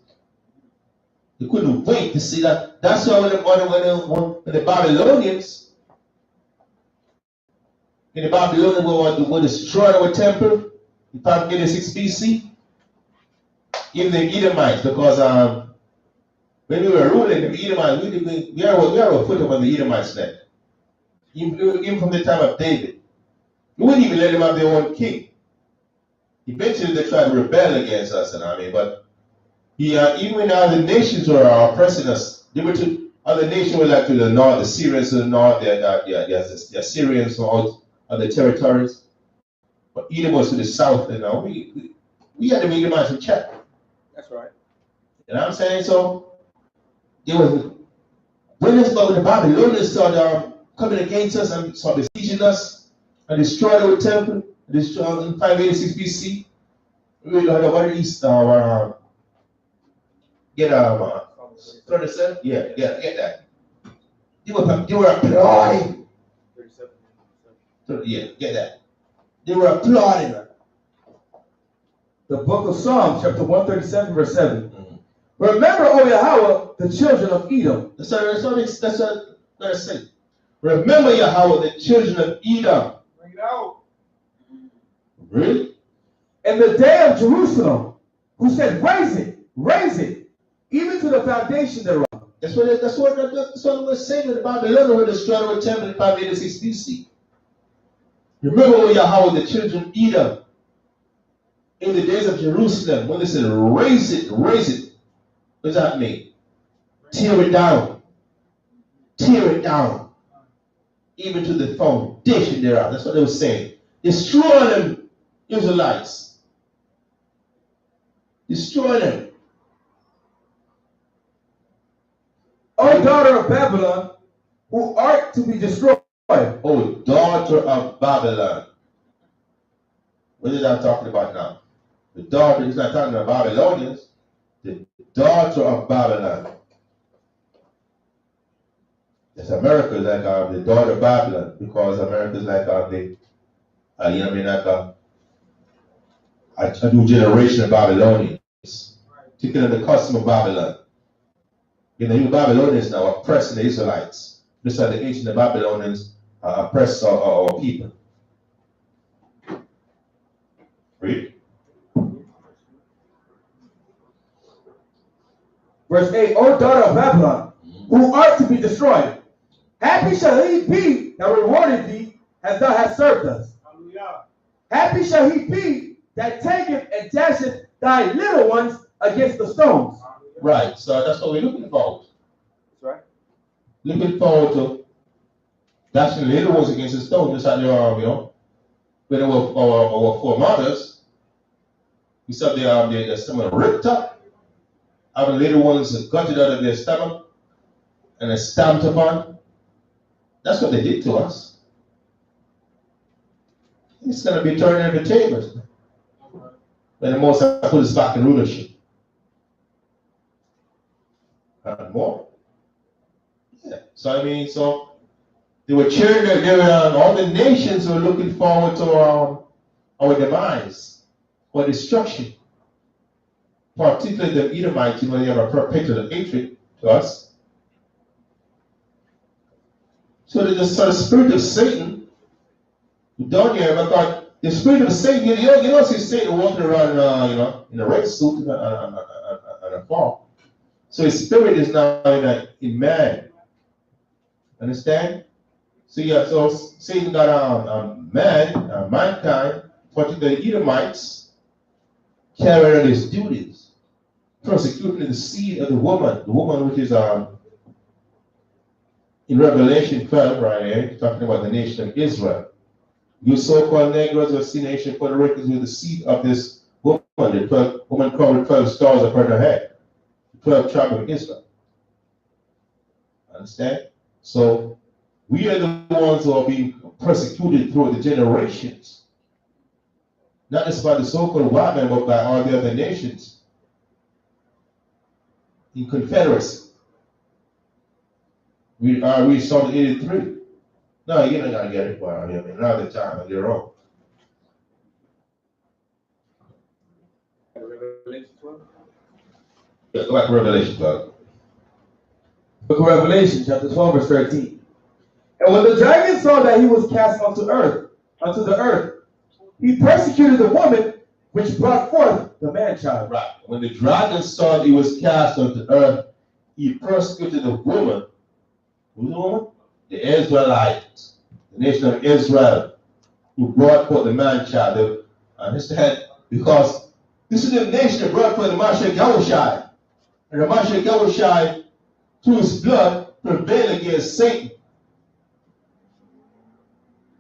They couldn't wait to see that. That's why when the Babylonians, were destroyed our temple in 586 BC, even the Edomites, because when we were ruling the Edomites, we are a foot upon the Edomites' neck. Even from the time of David. We wouldn't even let them have their own king. Eventually they tried to rebel against us, but even when other nations were oppressing us, other nations were like to the north, the Syrians to the north, the Assyrians from other territories. But Edom was to the south, we had to make them out in check.
That's right.
You know what I'm saying? So it was when the Babylonians started coming against us and started besieging us and destroyed our temple, destroyed in 586 BC. We had over the east get 37? Yeah, get that. They were applauding.
37.
Yeah, get that. They were applauding.
The book of Psalms, chapter 137, verse 7. Remember, O Yahweh, the children of Edom.
That's what I say. Remember, Yahweh, the children of Edom.
Bring it out.
Really?
And the day of Jerusalem, who said, raise it, even to the foundation thereof.
That's what we're saying in the Babylon when they destroyed our temple in 586 BC. Remember, O Yahweh, the children of Edom. In the days of Jerusalem, when they said, raise it. What does that mean? Tear it down. Even to the foundation thereof. That's what they were saying. Destroy them, Israelites. Destroy them.
O daughter of Babylon, who art to be destroyed.
O daughter of Babylon. What is that talking about now? The daughter is not talking about Babylonians. The daughter of Babylon. Yes, America is like the daughter of Babylon, because America is like a new generation of Babylonians, taking on the custom of Babylon. The new Babylonians now oppressing the Israelites, just like the ancient Babylonians oppress our people. Read.
Verse 8, O daughter of Babylon, who art to be destroyed. Happy shall he be that rewarded thee as thou hast served us.
Hallelujah.
Happy shall he be that taketh and dasheth thy little ones against the stones.
Right, so that's what we're looking forward to.
That's right.
Looking forward to dashing the little ones against the stones, just like they are, when our foremothers, we saw their stomach ripped up, having little ones gutted out of their stomach and stamped upon. That's what they did to us. It's going to be turning the tables when the Most High put us back in rulership. And more. Yeah. So they were cheering. All the nations were looking forward to our demise, our destruction. Particularly the Edomites, they have a perpetual hatred to us. So the spirit of Satan, down here, because the spirit of Satan, you don't see Satan walking around, in a red suit and a fall. So his spirit is now in man. Understand? So Satan got mankind, particularly the Edomites, carrying out his duties, persecuting the seed of the woman which is in Revelation 12, right here, talking about the nation of Israel. You so-called Negroes will see nation Puerto Ricans with the seed of this woman, the 12 woman crowned with 12 stars upon her head, the 12 tribes of Israel. Understand? So we are the ones who are being persecuted through the generations. Not just by the so-called white men, but by all the other nations in Confederacy. We started 83. No, you're not gonna get it far. I mean, another time on your own.
Revelation 12.
Yeah, go back to Revelation 12.
Book of Revelation, chapter 12, verse 13. And when the dragon saw that he was cast unto the earth, he persecuted the woman which brought forth the man-child.
Right. When the dragon saw that he was cast onto earth, he persecuted the woman. Who's the woman? The Israelites, the nation of Israel, who brought forth the man-child. Understand? Because this is the nation that brought forth the Mashiach Yahushai. And the Mashiach Yahushai, through his blood, prevailed against Satan.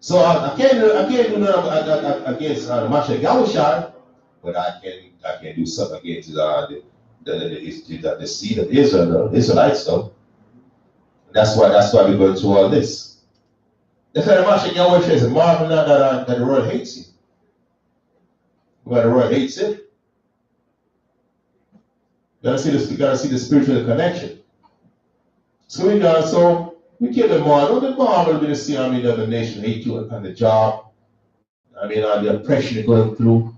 So I can't do nothing against the Mashiach Yahushai, but I can do something against the seed of Israel, the Israelites, though. That's why we're going through all this. That's why the Mashiach Yahushua is a marvel that the world hates him. Why the world hates him? You gotta see the spiritual connection. So we kill them all. The marvel will see how many other nations hate you on the job. I mean, on the oppression you're going through,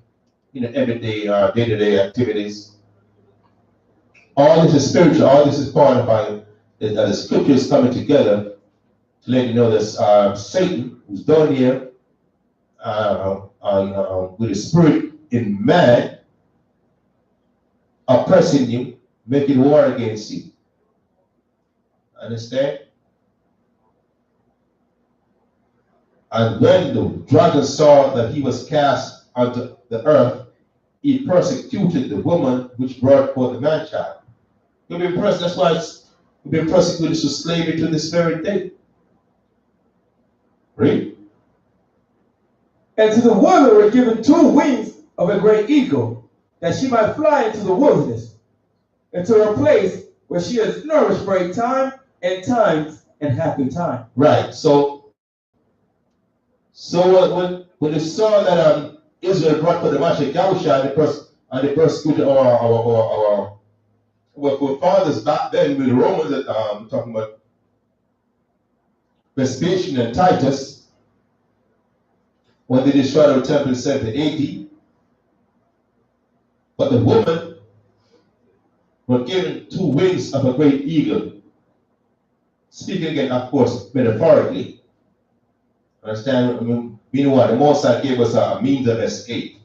everyday, day-to-day activities. All this is spiritual. All this is part of the scriptures coming together to let you know that Satan, who's down here with the spirit in man, oppressing you, making war against you. Understand? And when the dragon saw that he was cast onto the earth, he persecuted the woman which brought forth the man-child. You've been that's why we've been persecuted to slavery to this very day. Read.
And to the woman were given 2 wings of a great eagle, that she might fly into the wilderness, into a place where she is nourished for a time and times and happy time.
Right. So when they saw that Israel brought for the Mashiach Yahushua and they persecuted our fathers back then with the Romans, that talking about Vespasian and Titus, when they destroyed the temple in 70 AD. But the woman were given 2 wings of a great eagle. Speaking again, of course, metaphorically. Understand? Meanwhile, the Most High gave us a means of escape.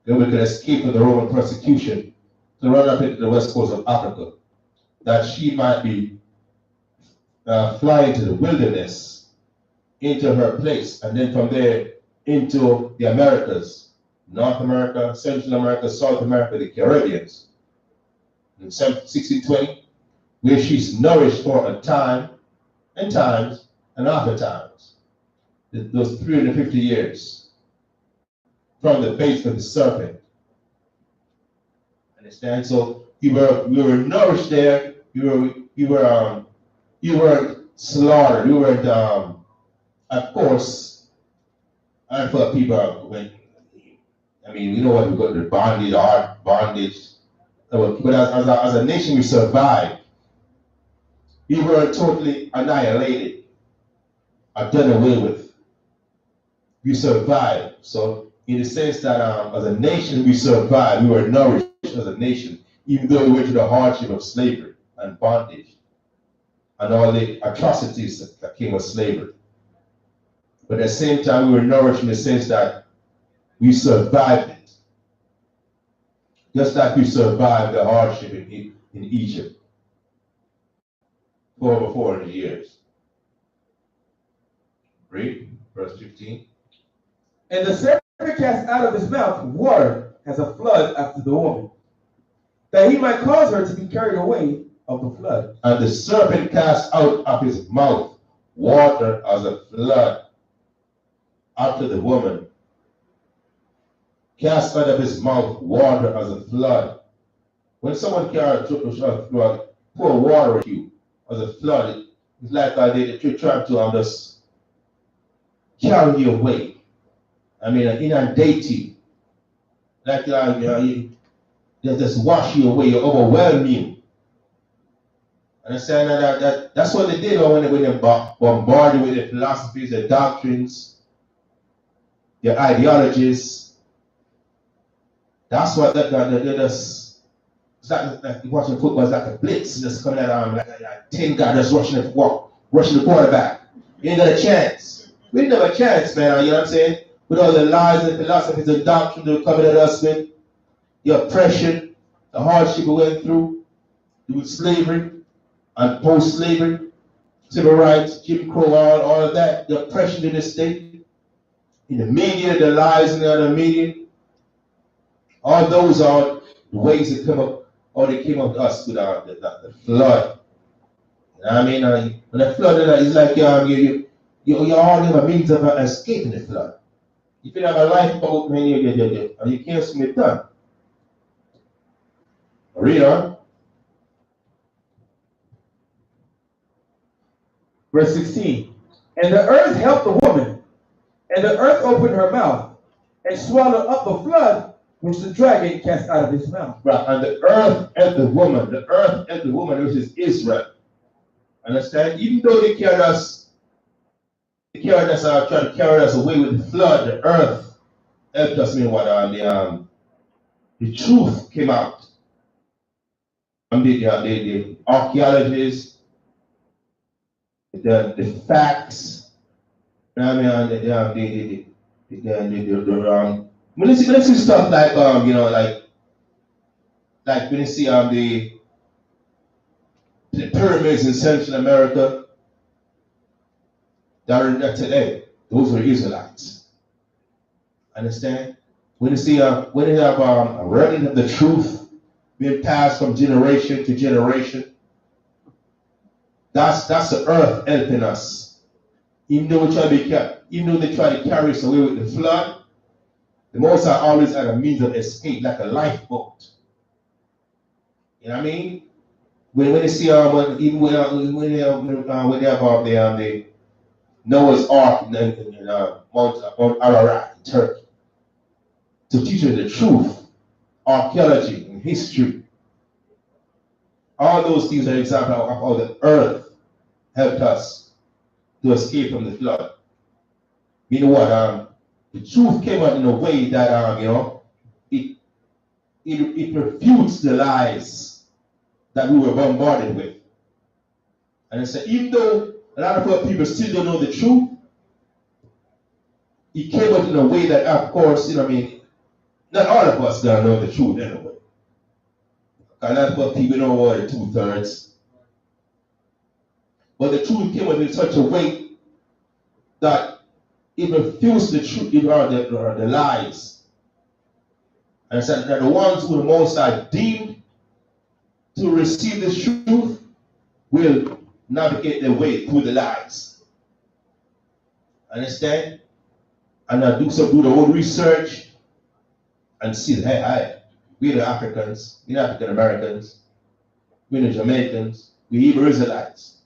Then we could escape from the Roman persecution to run up into the west coast of Africa, that she might be flying to the wilderness, into her place, and then from there into the Americas, North America, Central America, South America, the Caribbeans. In 1620, where she's nourished for a time and times and after times. Those 350 years from the base of the serpent. Understand? So we were nourished there. You were slaughtered. You were, of course, and for people when we know what we got, the bondage, hard bondage. But as a nation, we survived. We were totally annihilated, or done away with. We survived. So, in the sense that as a nation, we survived. We were nourished as a nation, even though we went through the hardship of slavery and bondage and all the atrocities that came with slavery. But at the same time, we were nourished in the sense that we survived it. Just like we survived the hardship in Egypt for over 400 years. Read verse 15.
And the serpent cast out of his mouth water as a flood after the woman, that he might cause her to be carried away of the flood.
And the serpent cast out of his mouth water as a flood after the woman. Cast out of his mouth water as a flood. When someone pour water at you as a flood, it's like they're trying to carry you away. I mean, inundate you. Like they just wash you away, overwhelm you. Understand that's what they did when they bombarded with their philosophies, their doctrines, their ideologies. That's what they just, it's like watching football, it's like a blitz just coming at them, like 10 guys just rushing the quarterback. You ain't got a chance. We didn't have a chance, man, you know what I'm saying? With all the lies and philosophies and doctrines that were coming at us with, the oppression, the hardship we went through with slavery and post-slavery, civil rights, Jim Crow, all of that, the oppression in the state, in the media, the lies in the other media, all those are the ways that come up, or they came up to us with the flood. You know what I mean? When the flood, it's like you all have a means of escaping the flood. If you have a lifeboat, man, you can't swim it down. Read on.
Verse 16. And the earth helped the woman, and the earth opened her mouth, and swallowed up the flood which the dragon cast out of his mouth.
Right, and the earth and the woman, which is Israel. Understand? Even though they carried us out, trying to carry us away with the flood, the earth helped us. Mean what the truth came out. And the archaeologists, the facts, I mean, when you see stuff like like when you see the pyramids in Central America that are there today, those were Israelites. Understand? When you see when you have a remnant of the truth being passed from generation to generation, that's the earth helping us. Even though they try to carry us away with the flood, the Most High always had a means of escape, like a lifeboat. You know what I mean? When they see when they have the Noah's Ark in Mount Ararat in Turkey, to teach us the truth, archaeology, and history. All those things are examples of how the earth helped us to escape from the flood. You know what? The truth came out in a way that it refutes the lies that we were bombarded with. And I said, even though a lot of our people still don't know the truth, it came out in a way that, of course, not all of us gonna know the truth anyway. A lot of our people know what the 2/3. But the truth came out in such a way that it refused the truth, the lies. And I said that the ones who the Most High deemed to receive the truth will navigate their way through the lies. Understand? And do their own research and see that, hey, we're the Africans, we're the African Americans, we're the Jamaicans, we're Hebrew Israelites.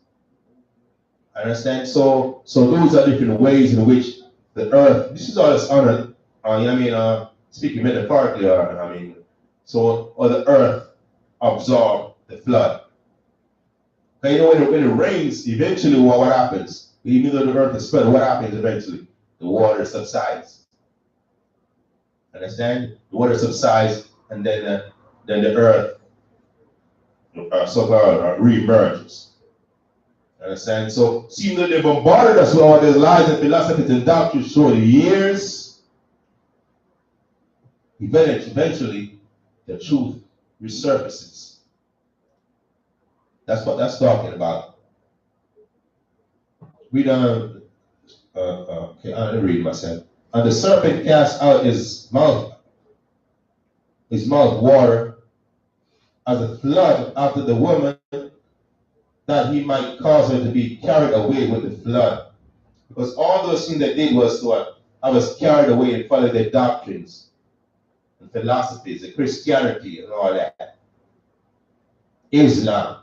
Understand? So those are different ways in which the earth, this is all this honor, speaking metaphorically, so the earth absorbed the flood. Now, when it rains, eventually what happens? Even though the earth is flooded, what happens eventually? The water subsides. Understand? The water subsides, and then the earth so-called re-emerges. Understand? So, seeing that they bombarded us with all these lies and philosophies and doctrines through the years, eventually the truth resurfaces. That's what that's talking about. We don't. Okay, I'll read myself. And the serpent cast out his mouth water as a flood after the woman, that he might cause her to be carried away with the flood. Because all those things they did was what? I was carried away and followed their doctrines and philosophies, the Christianity and all that. Islam,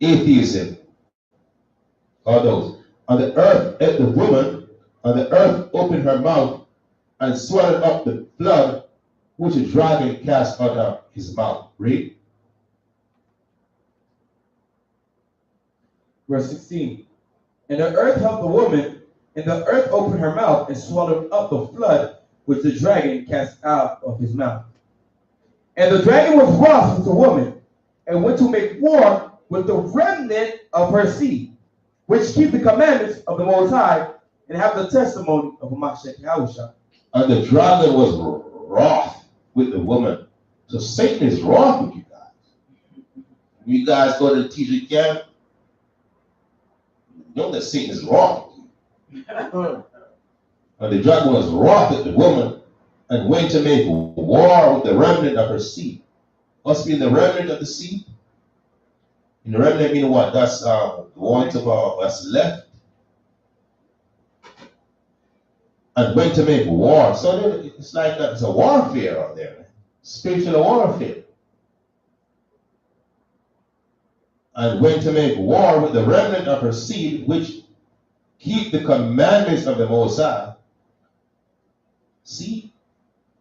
atheism, all those. And the earth ate the woman, and the earth opened her mouth and swallowed up the flood which the dragon cast out of his mouth. Read.
Verse 16. And the earth helped the woman, and the earth opened her mouth and swallowed up the flood which the dragon cast out of his mouth. And the dragon was wroth with the woman, and went to make war with the remnant of her seed, which keep the commandments of the Most High, and have the testimony of Mashiach Yahushua.
And the dragon was wroth with the woman. So Satan is wroth with you guys. You guys go to the teacher camp, you know that Satan is wroth with you. And the dragon was wroth with the woman, and went to make war with the remnant of her seed. Must be in the remnant of the seed. In the remnant mean what? That's the ones of what's left. And went to make war. So it's like it's a warfare out there, man. Spiritual warfare. And went to make war with the remnant of her seed, which keep the commandments of the Most High. See?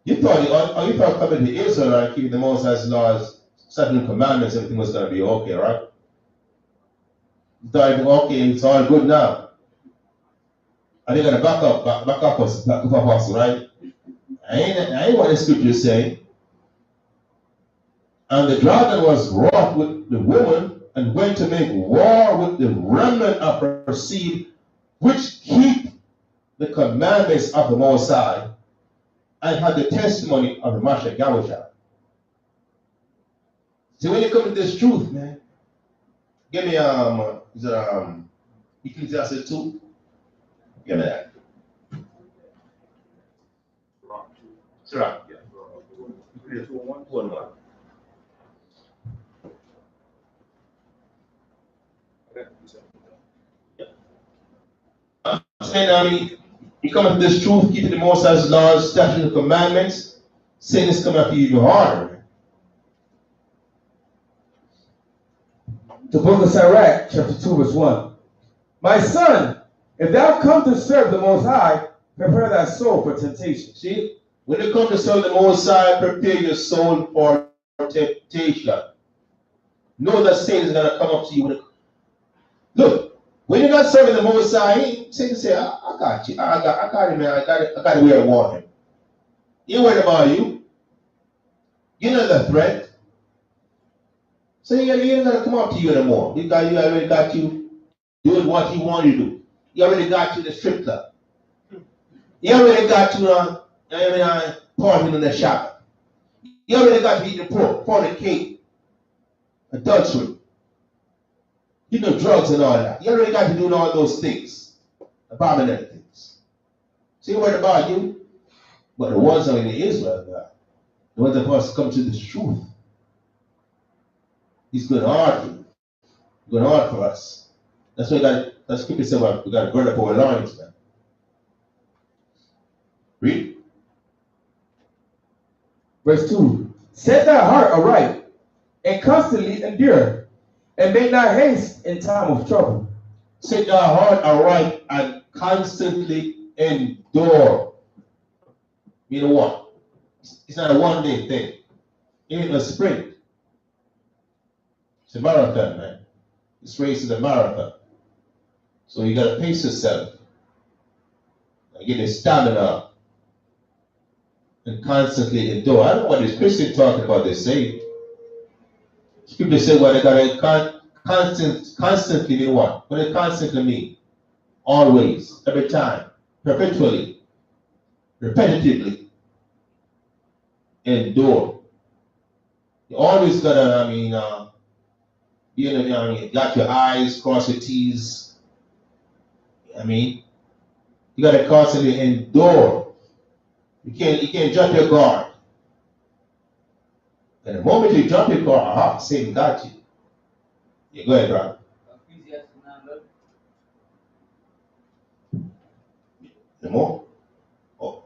You thought coming to Israel and keeping the Most High's laws, certain commandments, everything was going to be okay, right? You thought, okay, it's all good now. And they're going to back up us, right? I ain't what the scripture say. And the dragon was wroth with the woman, and went to make war with the remnant of her seed, which keep the commandments of the Most High, and had the testimony of the Mashiach Yahushua. See, when you come to this truth, man, give me Ecclesiastes 2. Give me that. Sure. Yeah. 2:1. Saying, you come to this truth, keeping the Most High's laws, statutes, and commandments, Satan is coming after you even harder.
The book of Sirach, chapter 2, verse 1. My son, if thou come to serve the Most High, prepare thy soul for temptation.
See, when you come to serve the Most High, prepare your soul for temptation. Know that Satan is going to come up to you. Look, when you're not serving the Most High, Satan say, I got you. I got him, man. I got where I want him. He ain't worried about you. You're not a threat. So he ain't going to come up to you anymore. He already got you doing what he wanted to do. He already got you in the strip club. He already got you partying in the shop. He already got you eating pork, fornicate, adultery. You know, drugs and all that. He already got you doing all those things. Abominable things. See what about you? But the ones that are in Israel, God, the ones that must come to this truth. He's going hard for you. He's going hard for us. That's why that scripture said we got to burn up our loins, man. Read.
Verse 2. Set thy heart aright, and constantly endure, and make not haste in time of trouble.
Set thy heart aright and constantly endure. You know what? It's not a one-day thing. It ain't a sprint. It's a marathon, man. This race is a marathon. So you got to pace yourself. And get the stamina up. And constantly endure. I don't know what this Christian talking about, they say. Scripture say what they got to constantly mean what? What they constantly mean? Always, every time, perpetually, repetitively, endure. You always gotta, dot your I's, cross your T's. You gotta constantly endure. You can't jump your guard. And the moment you jump your guard, Satan got you. Yeah, go ahead, Rob.
Ecclesiastes 9:11.
The more? Oh.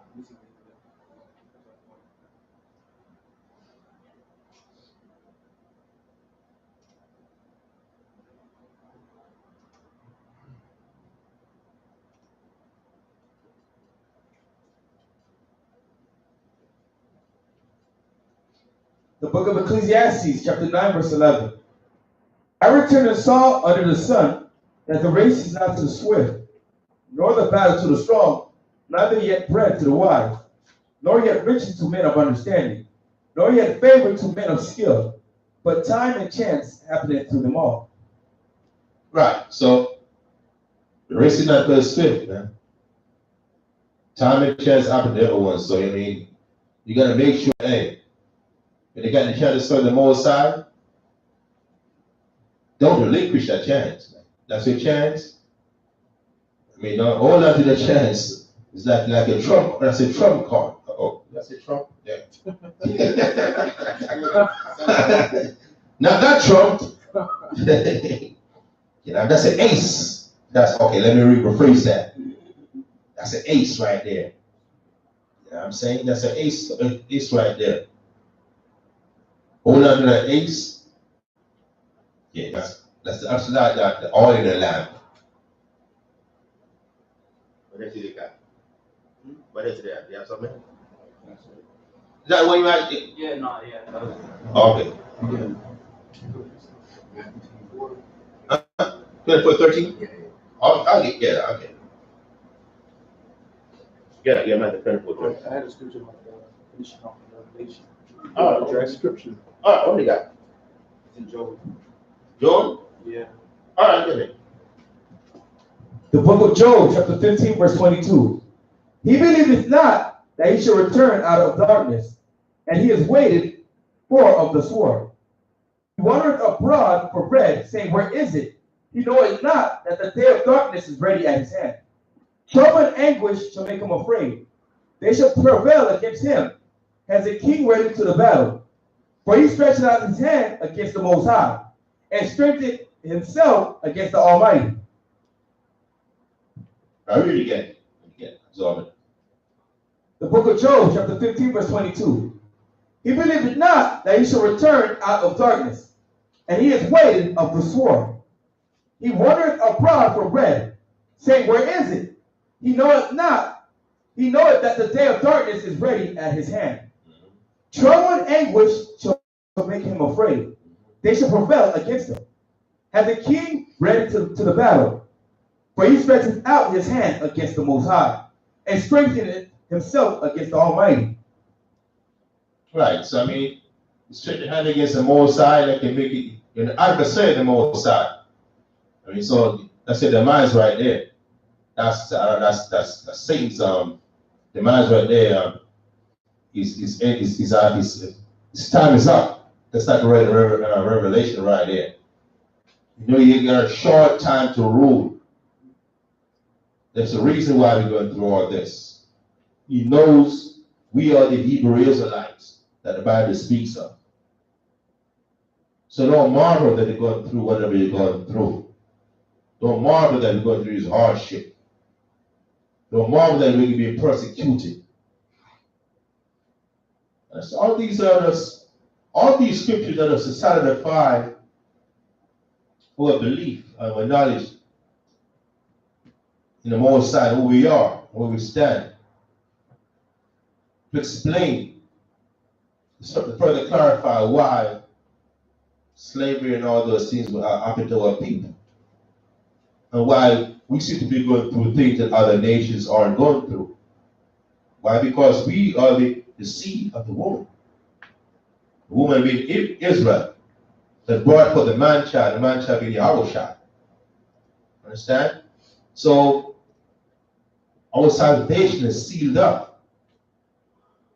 The book of Ecclesiastes, chapter 9, verse 11. I returned and saw under the sun that the race is not to the swift, nor the battle to the strong, neither yet bread to the wise, nor yet riches to men of understanding, nor yet favor to men of skill, but time and chance happeneth to them all.
Right. So the race is not to the swift, man. Time and chance happen to everyone. So I mean, you gotta make sure, hey, when they got the chance to serve the Most High, don't relinquish that chance. That's your chance. I mean, don't hold on to the chance. It's like a trump. That's a trump card. Oh, that's a trump. Yeah. Not that trump. You know, that's an ace. That's okay. Let me rephrase that. That's an ace right there. You know what I'm saying? That's an ace right there. Hold on to that ace. Yeah, that's the oil in the lamp. What else you got? What else there? You have something? Is that what you had?
Yeah, no, yeah.
Okay. 24:13? I'll get, yeah, okay. Yeah, I'm at the 24:13.
I had a scripture about finishing off the Revelation.
Oh,
Direct scripture.
All right, what do you got?
It's in Job.
Job?
Yeah.
All right, give it.
The book of Job, chapter 15, verse 22. He believeth not that he shall return out of darkness, and he is waited for of the sword. He wandereth abroad for bread, saying, where is it? He knoweth not that the day of darkness is ready at his hand. Trouble and anguish shall make him afraid. They shall prevail against him, as a king ready to the battle. For he stretched out his hand against the Most High, and strengthened himself against the Almighty.
I read it again. Absorb it.
The book of Job, chapter 15, verse 22. He believed not that he shall return out of darkness, and he is waited of the sword. He wandereth abroad for bread, saying, where is it? He knoweth not. He knoweth that the day of darkness is ready at his hand. Trouble and anguish shall make him afraid. They shall prevail against him. As a king ready to the battle. For he stretches out his hand against the Most High, and strengtheneth himself against the Almighty.
Right, so I mean, you stretch your hand against the Most High, that can make it, you're an adversary of the Most High. I mean, so that's the demise right there. That's Satan's demise right there. His time is up. That's like a revelation right there. You know, you got a short time to rule. There's a reason why we're going through all this. He knows we are the Hebrew Israelites that the Bible speaks of. So don't marvel that you're going through whatever you're going through. Don't marvel that you're going through this hardship. Don't marvel that you're being persecuted. And so all these scriptures that are solidified our belief and our knowledge in the Most High, who we are, where we stand. To explain, to further clarify why slavery and all those things happen to our people. And why we seem to be going through things that other nations aren't going through. Why? Because we are the seed of the woman. The woman being Israel, that brought forth the man child being Yahweh. Understand? So our salvation is sealed up.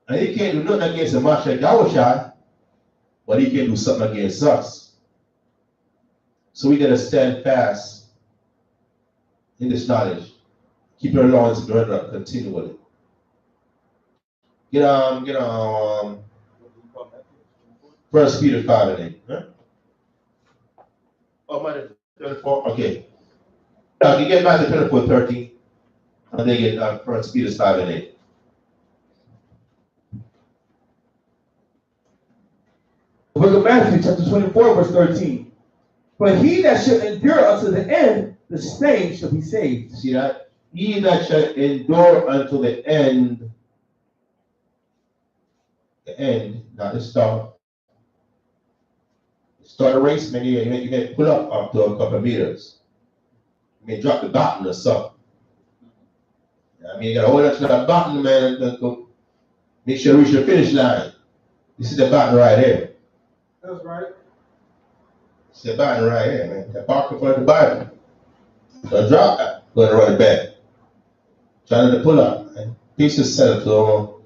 And he can't do nothing against the Mashiach Yahweh, but he can do something against us. So we gotta stand fast in this knowledge. Keep your loins girded up continually. Get 1 Peter 5 and 8. Huh? Oh, my 24. Okay. Now you get Matthew 24:13, and then get 1 Peter 5 and 8.
The book of Matthew, chapter 24, verse 13. But he that shall endure unto the end, the same shall be saved.
See that? He that shall endure unto the end, not the start, start a race, man, you can pull up to a couple of meters. You may drop the button or something. I mean, you gotta hold on to that button, man, and go make sure you reach the finish line. You see the button right here.
That's right.
See the button right here, man. That park in front of the Bible. So drop that, go to run it back. Trying to pull up, man. Pieces set up to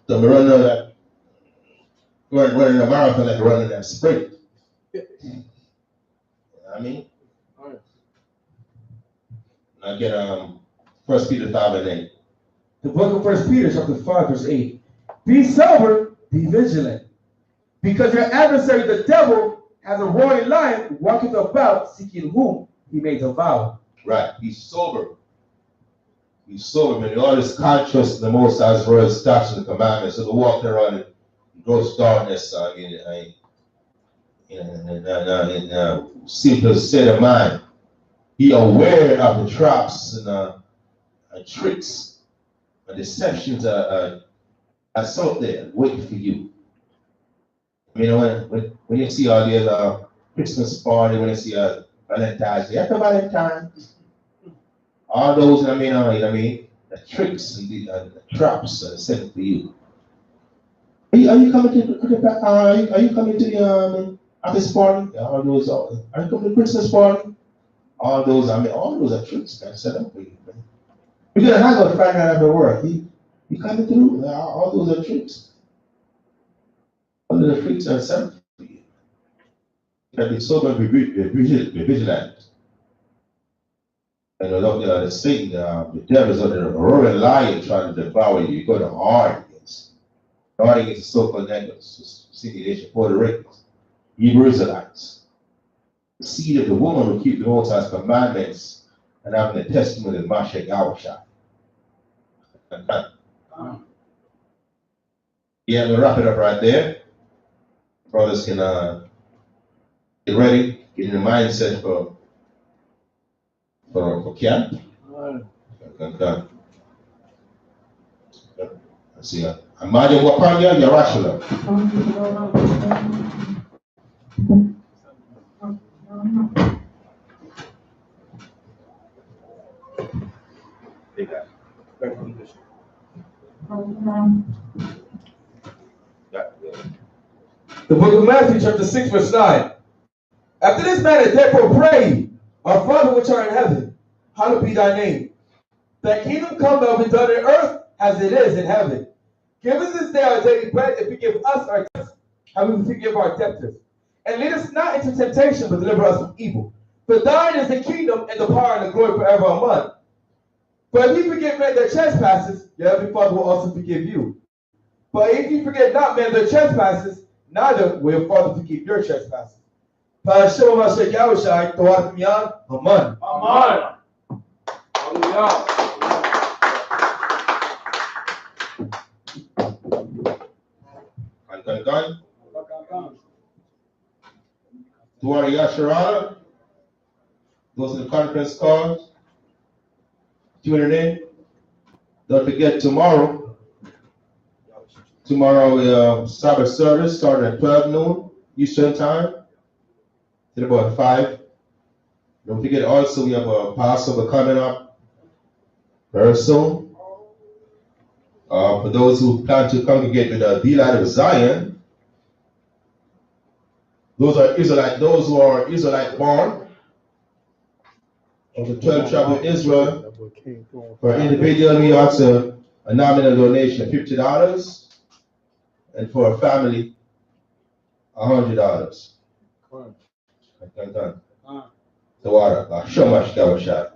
run that, running a marathon like running that sprint. You know what I mean? Again, 1 Peter 5 and 8.
The book of 1 Peter, chapter 5, verse 8. Be sober, be vigilant. Because your adversary, the devil, as a roaring lion, walketh about, seeking whom he may devour.
Right. Be sober. Be sober, man. You're always conscious of the Most High's words, statutes, and commandments. So to walk around in gross darkness, in simple state of mind. Be aware of the traps and tricks and deceptions that's out there waiting for you. I mean, when you see all these Christmas party, when you see Valentine's Day, after Valentine, all those, the tricks and the traps are set for you. Are you coming to the office party? All those are you coming to the Christmas party? All those are tricks that are set up for you. Man. We're gonna hang out Friday night after work. You coming through? All those are tricks. All of the tricks are set up for you. You gotta be sober and be vigilant. And the Satan, the devil is under a roaring lion trying to devour you. You're going to hard against the so-called negatives, City Nation, Puerto Ricans, Hebrew Israelites. The seed of the woman will keep the Most High's commandments and having the testimony of Mashiach Yahushua. Yeah, we'll wrap it up right there. Brothers can get ready, get in the mindset for camp. Let's see. Amadia Wapanya Yarashula.
The book of Matthew, chapter 6, verse 9. After this manner, therefore pray, our Father which art in heaven, hallowed be thy name. Thy kingdom come, thy will be done on earth as it is in heaven. Give us this day our daily bread, and forgive us our debts, how we forgive our debtors. And lead us not into temptation, but deliver us from evil. For thine is the kingdom, and the power, and the glory forever. Amen. For if you forgive men their trespasses, your heavenly Father will also forgive you. But if you forget not men their trespasses, neither will your Father forgive your trespasses. Pastor Mashiach Yahushua, Torah Mian, Amen.
Amen. Hallelujah.
To our Yasharala, those in the conference call, tune in. Don't forget tomorrow Sabbath service starting at 12 noon Eastern time till about 5. Don't forget also we have a Passover coming up very soon. For those who plan to congregate with the Light of Zion, those who are Israelite born of the 12 tribes of Israel. For individual, we also a nominal donation of $50, and for a family, $100. The water, show much Gawashad.